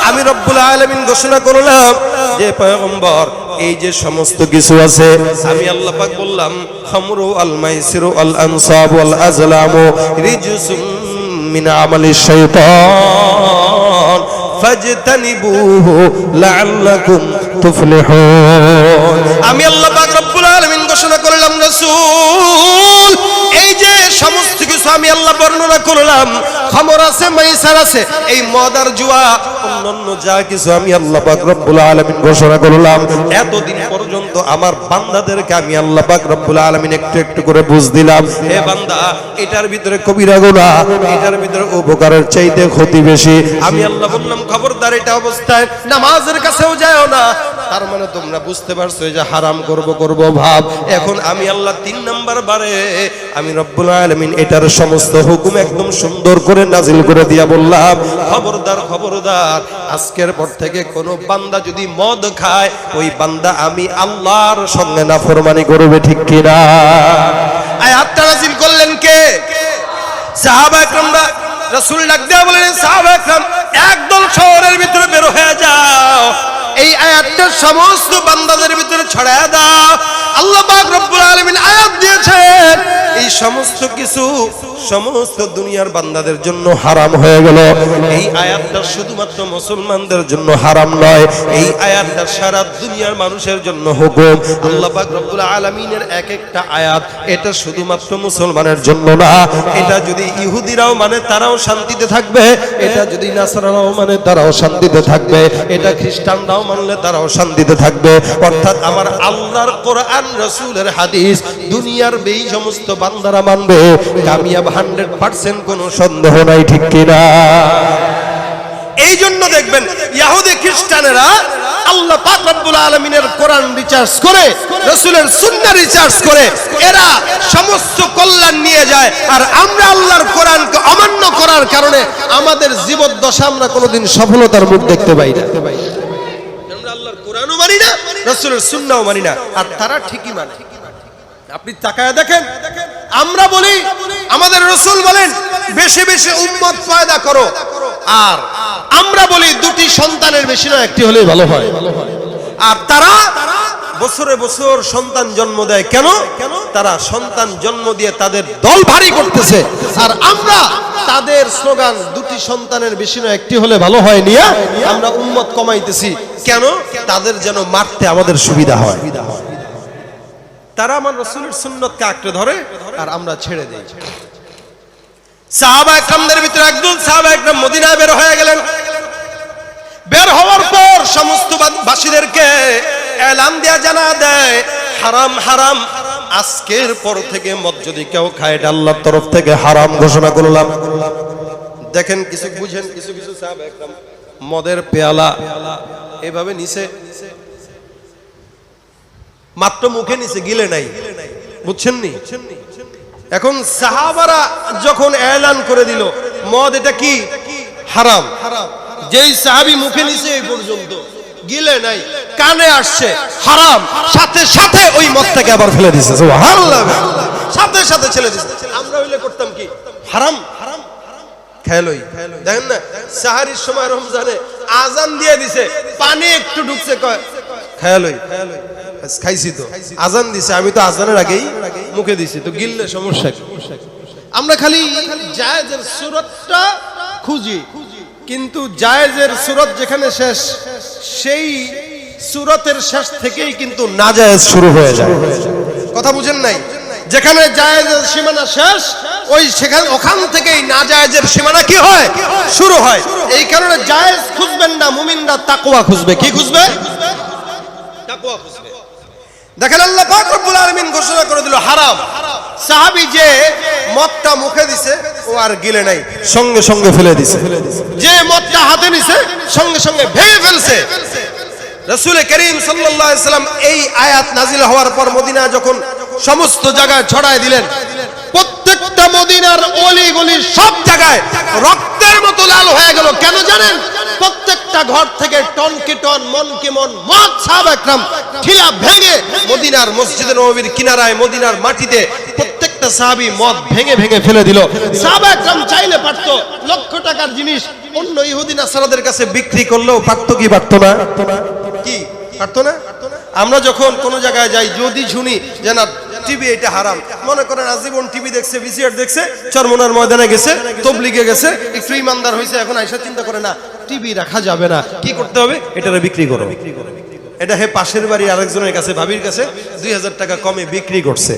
আমি রব্বুল আলামিন ঘোষণা করলাম যে পয়গম্বর এই যে সমস্ত কিছু আছে, আমি আল্লাহ পাক বললাম খামরু আল মাইসিরু আল আনসাব ওয়াল আজলামু রিজসুম মিন আমালিশ শাইতান ফাজতানিবুহু লাআল্লাকুম তুফলিহুন। আমি আল্লাহ পাক রব্বুল আলামিন ঘোষণা করলাম রাসূল এই যে সমস্ত কিছু আমি আল্লাহ বর্ণনা করলাম, খমর আছে, মাইসার আছে, এই মদ আর জুয়া অন্যান্য যা কিছু আমি আল্লাহ পাক রব্বুল আলামিন ঘোষণা করলাম, এতদিন পর্যন্ত আমার বান্দাদেরকে আমি আল্লাহ পাক রব্বুল আলামিন একটু একটু করে বুঝ দিলাম, হে বান্দা এটার ভিতরে কবিরা গুনাহ, এটার ভিতরে উপকারের চাইতে ক্ষতি বেশি। আমি আল্লাহ বললাম খবরদার এটা অবস্থায় নামাজের কাছেও যাও না। তার মানে তোমরা বুঝতে পারছো যে হারাম করব ভাব। এখন আমি আল্লাহ 3 নাম্বার বারে আমি রব্বুল আলামিন এটার সমস্ত হুকুম একদম সুন্দর করে নাজিল করে দিয়া বললাম খবরদার খবরদার, আজকের পর থেকে কোন বান্দা যদি মদ খায়, ওই বান্দা আমি আল্লাহর সঙ্গে নাফরমানি করবে, ঠিক কি না? আয়াতটা নাজিল করলেন কে? সাহাবা একরামরা। রাসূল ডাক দেয়া বলেন সাহাবা একরাম একদল শহরের ভিতরে বের হয়ে যাও, এই আয়াতটা সমস্ত বান্দাদের ভিতরে ছড়ায়া দাও। আল্লাহ পাক রব্বুল আলামিন আয়াত দিয়েছেন এই সমস্ত কিছু সমস্ত দুনিয়ার বান্দাদের জন্য হারাম হয়ে গেল। এই আয়াতটা শুধুমাত্র মুসলমানদের জন্য হারাম নয়, এই আয়াতটা সারা দুনিয়ার মানুষের জন্য হুকুম। আল্লাহ পাক রব্বুল আলামিনের এক একটা আয়াত এটা শুধুমাত্র মুসলমানের জন্য না, এটা যদি ইহুদিরাও মানে তারাও শান্তিতে থাকবে, এটা যদি নাসারারাও মানে তারাও শান্তিতে থাকবে, এটা খ্রিস্টানরাও মানলে তারাও শান্তিতে থাকবে। অর্থাৎ আমার আল্লাহর কোরআন রাসূলের হাদিস দুনিয়ার এই সমস্ত বান্দারা মানবে, কামিয়াব 100%, কোনো সন্দেহ নাই, ঠিক কিনা? এই জন্য দেখবেন ইহুদি খ্রিস্টানেরা আল্লাহ পাক রব্বুল আলামিনের কোরআন রিসার্চ করে, রাসূলের সুন্নাহ রিসার্চ করে এরা সমস্ত কল্যাণ নিয়ে যায়, আর আমরা আল্লাহর কোরআনকে অমান্য করার কারণে আমাদের জীবদ্দশা আমরা কোনোদিন সফলতার মুখ দেখতে পাই না। আমরা আল্লাহর কোরআনও মানি না, রাসূলের সুন্নাহও মানি না, আর তারা ঠিকই মানে। আপনি তাকায় দেখেন, আমরা বলি, আমাদের রাসূল বলেন বেশি বেশি উম্মত পয়দা করো, আর আমরা বলি দুটি সন্তানের বেশি না একটি হলেই ভালো হয়। আর তারা বছরে বছর সন্তান জন্ম দেয় কেন? তারা সন্তান জন্ম দিয়ে তাদের দল ভারী করতেছে, আর আমরা তাদের স্লোগান দুটি সন্তানের বেশি না একটি হলে ভালো হয় নিয়ে আমরা উম্মত কমাইতেছি কেন? তাদের যেন মারতে আমাদের সুবিধা হয়। তারা আমার রাসূলের সুন্নাতকে আঁকড়ে ধরে আর আমরা ছেড়ে দেই। সাহাবা একরামদের ভিতরে একদল সাহাবা একরাম মদিনায় বের হয়ে গেলেন। বের হওয়ার পর সমস্ত বাসীদেরকে এলান দেয়া জানা দেয়, হারাম হারাম, আজকের পর থেকে মদ যদি কেউ খায় এটা আল্লাহর তরফ থেকে হারাম ঘোষণা করলাম। দেখেন কিছু বুঝেন, কিছু কিছু সাহাবা একরাম মদের পেয়ালা এভাবে নিচে, মাত্র মুখে নিচে, গিলে নাই, বুঝছেন নি? এখন সাহাবারা যখন এলান করে দিল মদ এটা কি হারাম, যেই সাহাবী মুখে নিচে এই পর্যন্ত, গিলে নাই, কানে আসছে হারাম, সাথে সাথে ওই মদটাকে আবার ফেলে দিয়েছে, সুবহানাল্লাহ, সাথে সাথে ছেড়ে দিয়েছে। আমরা হইলে করতাম কি? হারাম হারাম খেলই। দেখেন না, সাহারির সময় রমজানে আজান দিয়ে দিছে, পানি একটু ঢুকছে, কয় খেলই, খাইছি তো, আজান দিছে, আমি তো আজানের আগেই মুখে দিছি, তো গিললে সমস্যা কি? আমরা খালি জায়েজের সূরতটা খুঁজি, কিন্তু জায়েজের সূরত যেখানে শেষ, সেই সূরতের শেষ থেকেই কিন্তু নাজায়েজ শুরু হয়ে যায়। কথা বুঝেন নাই? যেখানে জায়েজের সীমানা শেষ, ওই সেখানে ওখান থেকেই নাজায়েজের সীমানা কি হয়? শুরু হয়। এই কারণে জায়েজ খুঁজবেন না, মুমিনরা তাকওয়া খুঁজবে। কি খুঁজবে? তাকওয়া খুঁজবে। দেখেন আল্লাহ পাক রব্বুল আলামিন ঘোষণা করে দিল হারাম। সাহাবী যে মদটা মুখে দিছে ও আর গিলে নাই, সঙ্গে সঙ্গে ফেলে দিছে। যে মদটা হাতে নিছে সঙ্গে সঙ্গে ভেঙে ফেলছে। রাসূল করিম সাল্লাল্লাহু আলাইহি সাল্লাম এই আয়াত নাজিল হওয়ার পর মদিনা যখন সমস্ত জায়গায় ছড়ায় দিলেন, প্রত্যেকটা মদিনার অলি গলি সব জায়গায় রক্তের মতো লাল হয়ে গেল। কেন জানেন? প্রত্যেকটা ঘর থেকে টন কি টন, মন কি মন মদ সাহাবা একরাম ঠিলা ভেঙে মদিনার মসজিদে নববীর কিনারায়, মদিনার মাটিতে প্রত্যেকটা সাহাবী মদ ভেঙে ভেঙে ফেলে দিল। সাহাবা একরাম চাইলে পারতো লক্ষ টাকার জিনিস অন্য ইহুদি নাসারাদের কাছে বিক্রি করলেও পারতো কি পারতো না? কি পারতো না? আমরা যখন কোন জায়গায় যাই, যদি শুনি যে না টিভি এটা হারাম, মনে করেন আজীবন টিভি দেখছে, ভিসিআর দেখছে, চরমনার ময়দানে গেছে, তবলিগে গেছে, একটু ইমানদার হয়েছে, এখন আইসা চিন্তা করে না টিভি রাখা যাবে না, কি করতে হবে? এটারে বিক্রি করো। এটা হে পাশের বাড়ি আরেকজনের কাছে, ভাবির কাছে 2000 টাকা কমে বিক্রি করছে।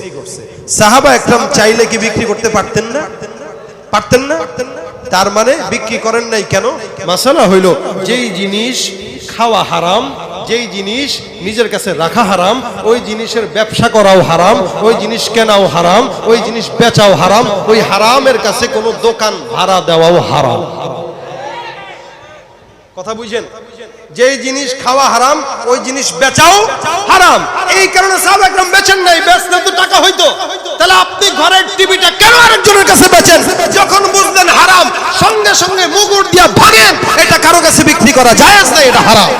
সাহাবা একরাম চাইলে কি বিক্রি করতে পারতেন না? পারতেন না? তার মানে বিক্রি করেন নাই কেন? মাসালা হইল যেই জিনিস খাওয়া হারাম, যেই জিনিস নিজের কাছে রাখা হারাম, ওই জিনিসের ব্যবসা করাও হারাম, ওই জিনিস কেনাও হারাম, ওই জিনিস বেচাও হারাম, ওই হারামের কাছে কোনো দোকান ভাড়া দেওয়াও হারাম। কথা বুঝেন? যেই জিনিস খাওয়া হারাম, ওই জিনিস বেচাও হারাম। এই কারণে সাহাবা একরাম বেচেন নাই, বেচলে তো টাকা হইতো। তাহলে আপনি ঘরের টিভিটা কেন আরেকজনের কাছে বেচেন? যখন বুঝলেন হারাম, সঙ্গে সঙ্গে মুগুর দিয়া ভাঙেন, এটা কারো কাছে বিক্রি করা জায়েজ না, এটা হারাম।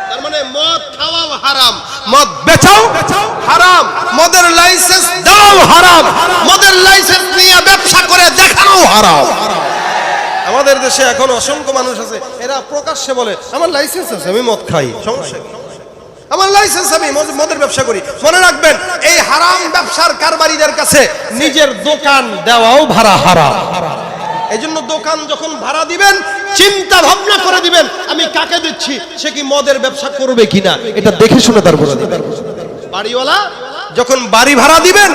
তার মানে মদ খাওয়াও হারাম, মদ বেচাও হারাম, মদের লাইসেন্স দেওয়াও হারাম, মদের লাইসেন্স নিয়ে ব্যবসা করে দেখানো হারাম। আমাদের দেশে এখন অসংখ্য মানুষ আছে, এরা প্রকাশ্যে বলে আমার লাইসেন্স আছে, আমি মদ খাই, সমস্যা কি? আমার লাইসেন্স, আমি মদের ব্যবসা করি। মনে রাখবেন, এই হারাম ব্যবসার কারবারিদের কাছে নিজের দোকান দেওয়াও ভাড়া হারাম। এই জন্য দোকান যখন ভাড়া দিবেন, চিন্তা ভাবনা করে দিবেন আমি কাকে দিচ্ছি, সে কি মদের ব্যবসা করবে কিনা, এটা দেখে শুনে তারপরে দিবেন। বাড়িওয়ালা যখন বাড়ি ভাড়া দিবেন,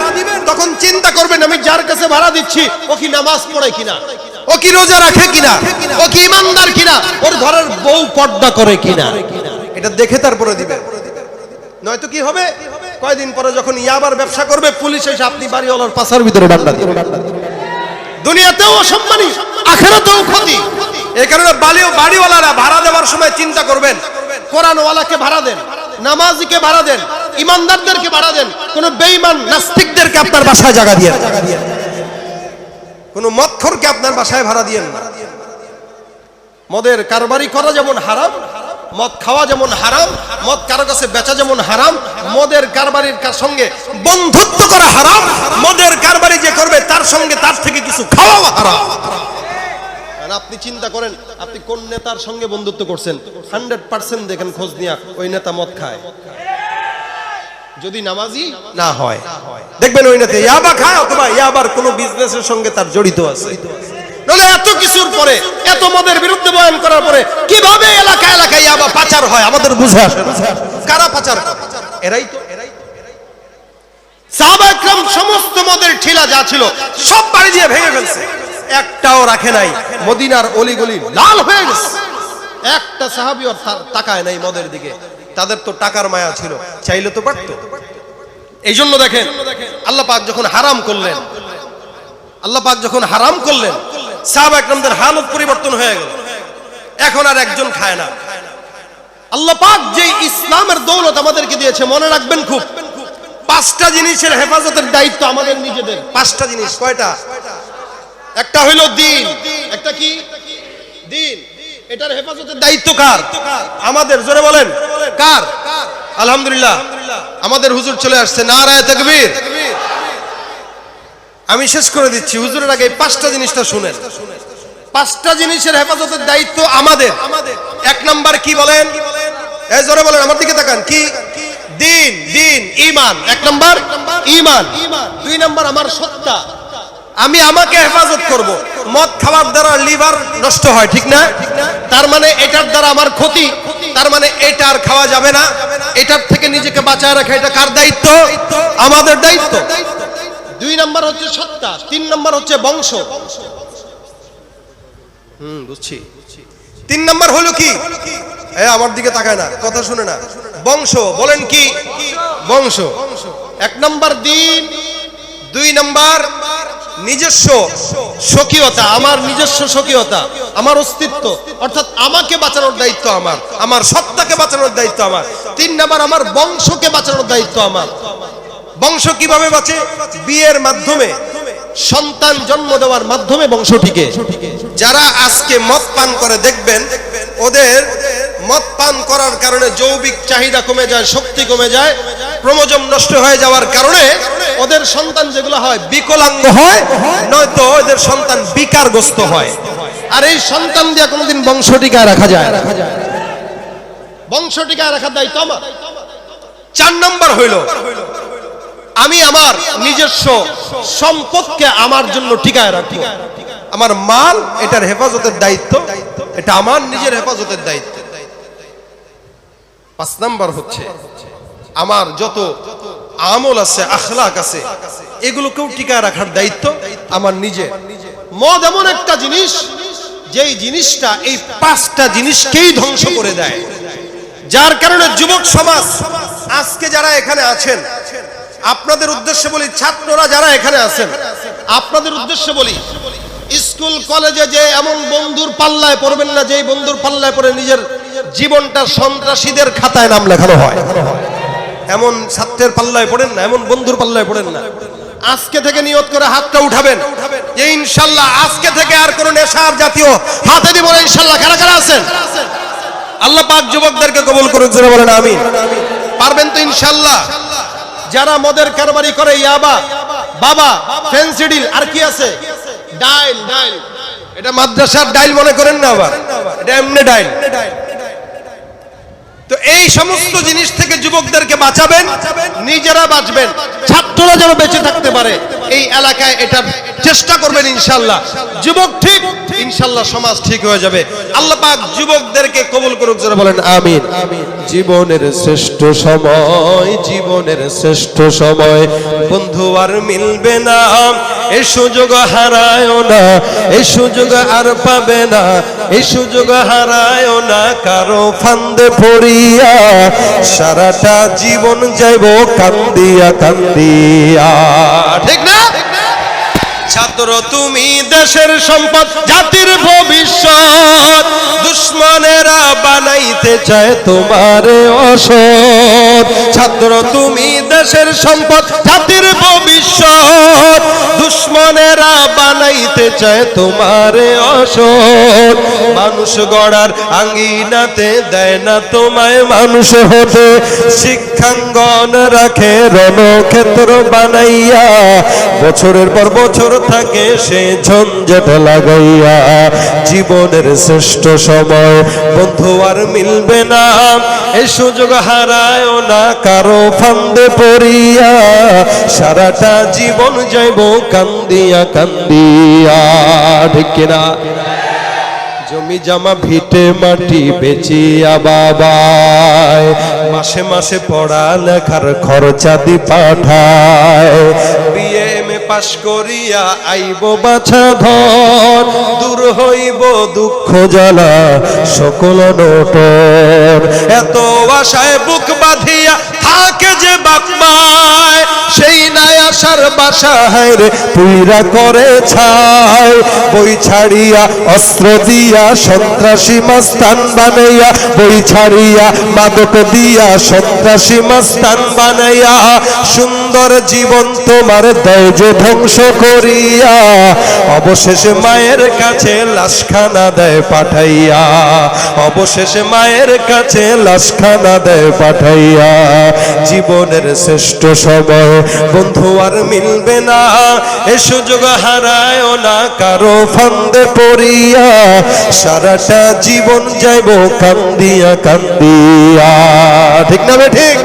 তখন চিন্তা করবেন আমি যার কাছে ভাড়া দিচ্ছি ও কি নামাজ পড়ে কিনা, ও কি রোজা রাখে কিনা, ও কি ইমানদার কিনা, ওর ঘরের বউ পর্দা করে কিনা, এটা দেখে তারপরে দিবেন। নয়তো কি হবে, কয়দিন পরে যখন ইয়াবার ব্যবসা করবে, পুলিশ এসে আপনি বাড়িওয়ালার পাছার ভিতরে ডান্ডা দিবে। দুনিয়াতেও অসম্মানী, আখিরাতেও ক্ষতি। এই কারণে বাড়িওয়ালারা ভাড়া দেওয়ার সময় চিন্তা করবেন, কোরআনওয়ালাকে ভাড়া দেন, নামাজিকে ভাড়া দেন, ইমানদারদেরকে ভাড়া দেন, কোন বেঈমান নাস্তিকদেরকে আপনার বাসায় জায়গা দিয়েন, কোন মদখোরকে আপনার বাসায় ভাড়া দিয়েন না। মদের কারবারি করা যেমন হারাম, মদ খাওয়া যেমন হারাম, মদ কারো কাছে বেচা যেমন হারাম, মদের কারবারির সঙ্গে বন্ধুত্ব করা হারাম। মদের কারবারি যে করবে তার সঙ্গে তার থেকে কিছু খাওয়াও হারাম। আপনি চিন্তা করেন, আপনি কোন নেতার সঙ্গে বন্ধুত্ব করছেন, 100% দেখেন খোঁজ নিয়া ওই নেতা মদ খায়। যদি নামাজি না হয়, দেখবেন ওই নেতা ইয়াবা খায়, অথবা ইয়াবার কোন বিজনেসের সঙ্গে তার জড়িত আছে। নলে এত কিছুর পরে, এত মদের বিরুদ্ধে বয়ান করার পরে কিভাবে এলাকায় এলাকায় ইয়াবা পাচার হয় আমাদের বুঝে আসে না। কারা পাচার? এরাই তো। সাহাবায়ে কেরাম সমস্ত মদের ঠিলা যা ছিল সব বাড়ি দিয়ে ভেঙে ফেলছে, একটাও রাখে নাই। মদিনার অলিগলি লাল হয়ে গেছে, একটা সাহাবীও তাকায় নাই মদের দিকে। তাদের তো টাকার মায়া ছিল, চাইলে তো পারতো। এই জন্য দেখেন, আল্লাহ পাক যখন হারাম করলেন, সাহাবায়ে কেরামদের হালত পরিবর্তন হয়ে গেল। এখন আর একজন খায় না। আল্লাহ পাক যে ইসলামের দৌলত আমাদেরকে দিয়েছে, মনে রাখবেন খুব, 5টা জিনিসের হেফাজতের দায়িত্ব আমাদের নিজেদের। 5টা জিনিস। কয়টা? একটা হইল দিন। একটা কি? দিন। এটার হেফাজতের দায়িত্ব কার? আমাদের। জোরে বলেন, কার? আলহামদুলিল্লাহ, আমাদের হুজুর চলে আসছে। নারায়ে তাকবীর। আমি শেষ করে দিচ্ছি, হুজুরের আগে 5টা জিনিসটা শুনেন। 5টা জিনিসের হেফাজতের দায়িত্ব আমাদের। 1 নাম্বার কি বলেন? এই জোরে বলেন, আমার দিকে তাকান। কি? দিন। দিন, ঈমান। 1 নাম্বার ঈমান। 2 নাম্বার আমার সত্তা, আমি আমাকে হেফাজত করব। মদ খাওয়ার দ্বারা লিভার নষ্ট হয়, ঠিক না? তার মানে এটার দ্বারা আমার ক্ষতি, তার মানে এটা আর খাওয়া যাবে না। এটার থেকে নিজেকে বাঁচায় রাখা এটা কার দায়িত্ব? আমাদের দায়িত্ব। 2 নাম্বার হচ্ছে সত্তা, 3 নাম্বার হচ্ছে বংশ। বুঝছি। 3 নাম্বার হলো কি? আমার দিকে তাকায় না, কথা শুনে না। বংশ। বলেন কি? বংশ। 1 নাম্বার দিন, 2 নাম্বার নিজস্ব স্বকীয়তা, আমার নিজস্ব স্বকীয়তা, আমার অস্তিত্ব, অর্থাৎ আমাকে বাঁচানোর দায়িত্ব আমার, আমার সত্তাকে বাঁচানোর দায়িত্ব আমার। 3 নাম্বার আমার বংশকে বাঁচানোর দায়িত্ব আমার। বংশ কিভাবে বাঁচে? বিয়ের মাধ্যমে, সন্তান জন্ম দেওয়ার মাধ্যমে বংশটিকে। যারা আজকে মদ পান করে, দেখবেন ওদের মদ পান করার কারণে যৌবিক চাহিদা কমে যায়, শক্তি কমে যায়, ক্রোমোজোম নষ্ট হয়ে যাওয়ার কারণে ওদের সন্তান যেগুলো হয় বিকলাঙ্গ হয়, নয়তো ওদের সন্তান বিকারগ্রস্ত হয়। আর এই সন্তান দিয়ে কোনোদিন বংশ টিকায় রাখা যায়? বংশ টিকায় রাখার দায়িত্ব আমার। 4 নাম্বার হইল, আমি আমার নিজস্ব সম্পদকে আমার জন্য টিকায় রাখবো। আমার মাল, এটার হেফাজতের দায়িত্ব, এটা আমার নিজের হেফাজতের দায়িত্ব। 5 নাম্বার হচ্ছে আমার যত আমল আছে, আখলাক আছে, এগুলোকেও টিকায় রাখার দায়িত্ব আমার নিজে। মদ এমন একটা জিনিস, যেই জিনিসটা এই 5টা জিনিসকেই ধ্বংস করে দেয়। যার কারণে যুবক সমাজ আজকে যারা এখানে আছেন, আপনাদের উদ্দেশ্যে বলি, ছাত্ররা যারা এখানে আছেন, আপনাদের উদ্দেশ্যে বলি, স্কুল কলেজে যে এমন বন্ধুর পাল্লায় পড়বেন না, যেই বন্ধুর পাল্লায় পড়ে নিজের জীবনটা সন্ত্রাসীদের খাতায় নাম লেখানো হয়। এমন ছাত্রের পাল্লায় পড়েন না, এমন বন্ধুর পাল্লায় পড়েন না। আজকে থেকে নিয়ত করে হাতটা উঠাবেন যে ইনশাআল্লাহ আজকে থেকে আর কোনো নেশার জাতীয় হাতে দিব না ইনশাআল্লাহ। কারা কারা আছেন? আল্লাহ পাক যুবকদেরকে কবুল করুন, জোরে বলেন আমিন। পারবেন তো ইনশাআল্লাহ? যারা মদের কারবারি করে, ইয়াবা, বাবা, ফেন্সিডিল, আর কি আছে, ডাইল। ডাইল এটা মাদ্রাসার ডাইল মনে করেন না, আবার এটা এমনি ডাইল। তো এই সমস্ত জিনিস থেকে যুবকদেরকে বাঁচাবেন, নিজেরা বাঁচবেন, ছাত্ররা যেন বেঁচে থাকতে পারে এই এলাকায় এটা চেষ্টা করবেন ইনশাআল্লাহ। যুবক ঠিক, ইনশাআল্লাহ সমাজ ঠিক হয়ে যাবে। আল্লাহ পাক যুবকদেরকে কবুল করুক, যারা বলেন আমিন। জীবনের শ্রেষ্ঠ সময়, জীবনের শ্রেষ্ঠ সময় বন্ধু আর মিলবে না, এই সুযোগ হারায়ও না, এই সুযোগ আর পাবে না, এই সুযোগ হারায়ও না কারো ফান্দে পড়িয়া, সারাটা জীবন যাইব কান্দিয়া কান্দিয়া। ঠিক না? ছাত্র তুমি দেশের সম্পদ, জাতির ভবিষ্যৎ, দুশ্মনেরা বানাইতে চায় তোমারে অসৎ। ছাত্র তুমি দেশের সম্পদ, জাতির ভবিষ্যৎ, দুশ্মনেরা বানাইতে চায় তোমারে অসৎ। মানুষ গড়ার আঙ্গিনাতে দেয় না তোমায় মানুষ হতে, শিক্ষাঙ্গন রাখে রণক্ষেত্র বানাইয়া, বছরের পর বছর থাকে সে ঝঞ্ঝাট লাগাইয়া। জীবনের শ্রেষ্ঠ সময় বন্ধু আর মিলবে না, এই সুযোগ হারায়ও না কারো ফান্দে পড়িয়া, সারাটা জীবন যাইব কান্দিয়া কান্দিয়া। ঠিক কিনা? জমি জামা ভিটে মাটি বেচিয়া বাবায়, মাসে মাসে পড়া লেখার খরচা দি পাঠায়, বিএ এমএ পাশ করিয়া আইব বাছা ধন, দূর হইব দুঃখ জ্বালা সকল নটন। এত আশায় বুক বাঁধিয়া থাকে যে বাপমায়, সেই নাই আশার বাসা হায়রে পুইরা করে ছাই। বই ছাড়িয়া অস্ত্র দিয়া সন্ত্রাসী মাস্তান বানাইয়া, বই ছাড়িয়া মাদক দিয়া সন্ত্রাসী মাস্তান বানাইয়া, সুন্দর জীবন তোমার দেয় যে ধ্বংস করিয়া, অবশেষে মায়ের কাছে লাশখানা দেয় পাঠাইয়া, অবশেষে মায়ের কাছে লাশখানা দেয় পাঠাইয়া। জীবনের শ্রেষ্ঠ সময় বন্ধু আর মিলবে না, এ সুযোগ হারায়ও না কারো ফান্দে পড়িয়া, সারাটা জীবন যাইব কান্দিয়া কান্দিয়া। ঠিক না? ঠিক।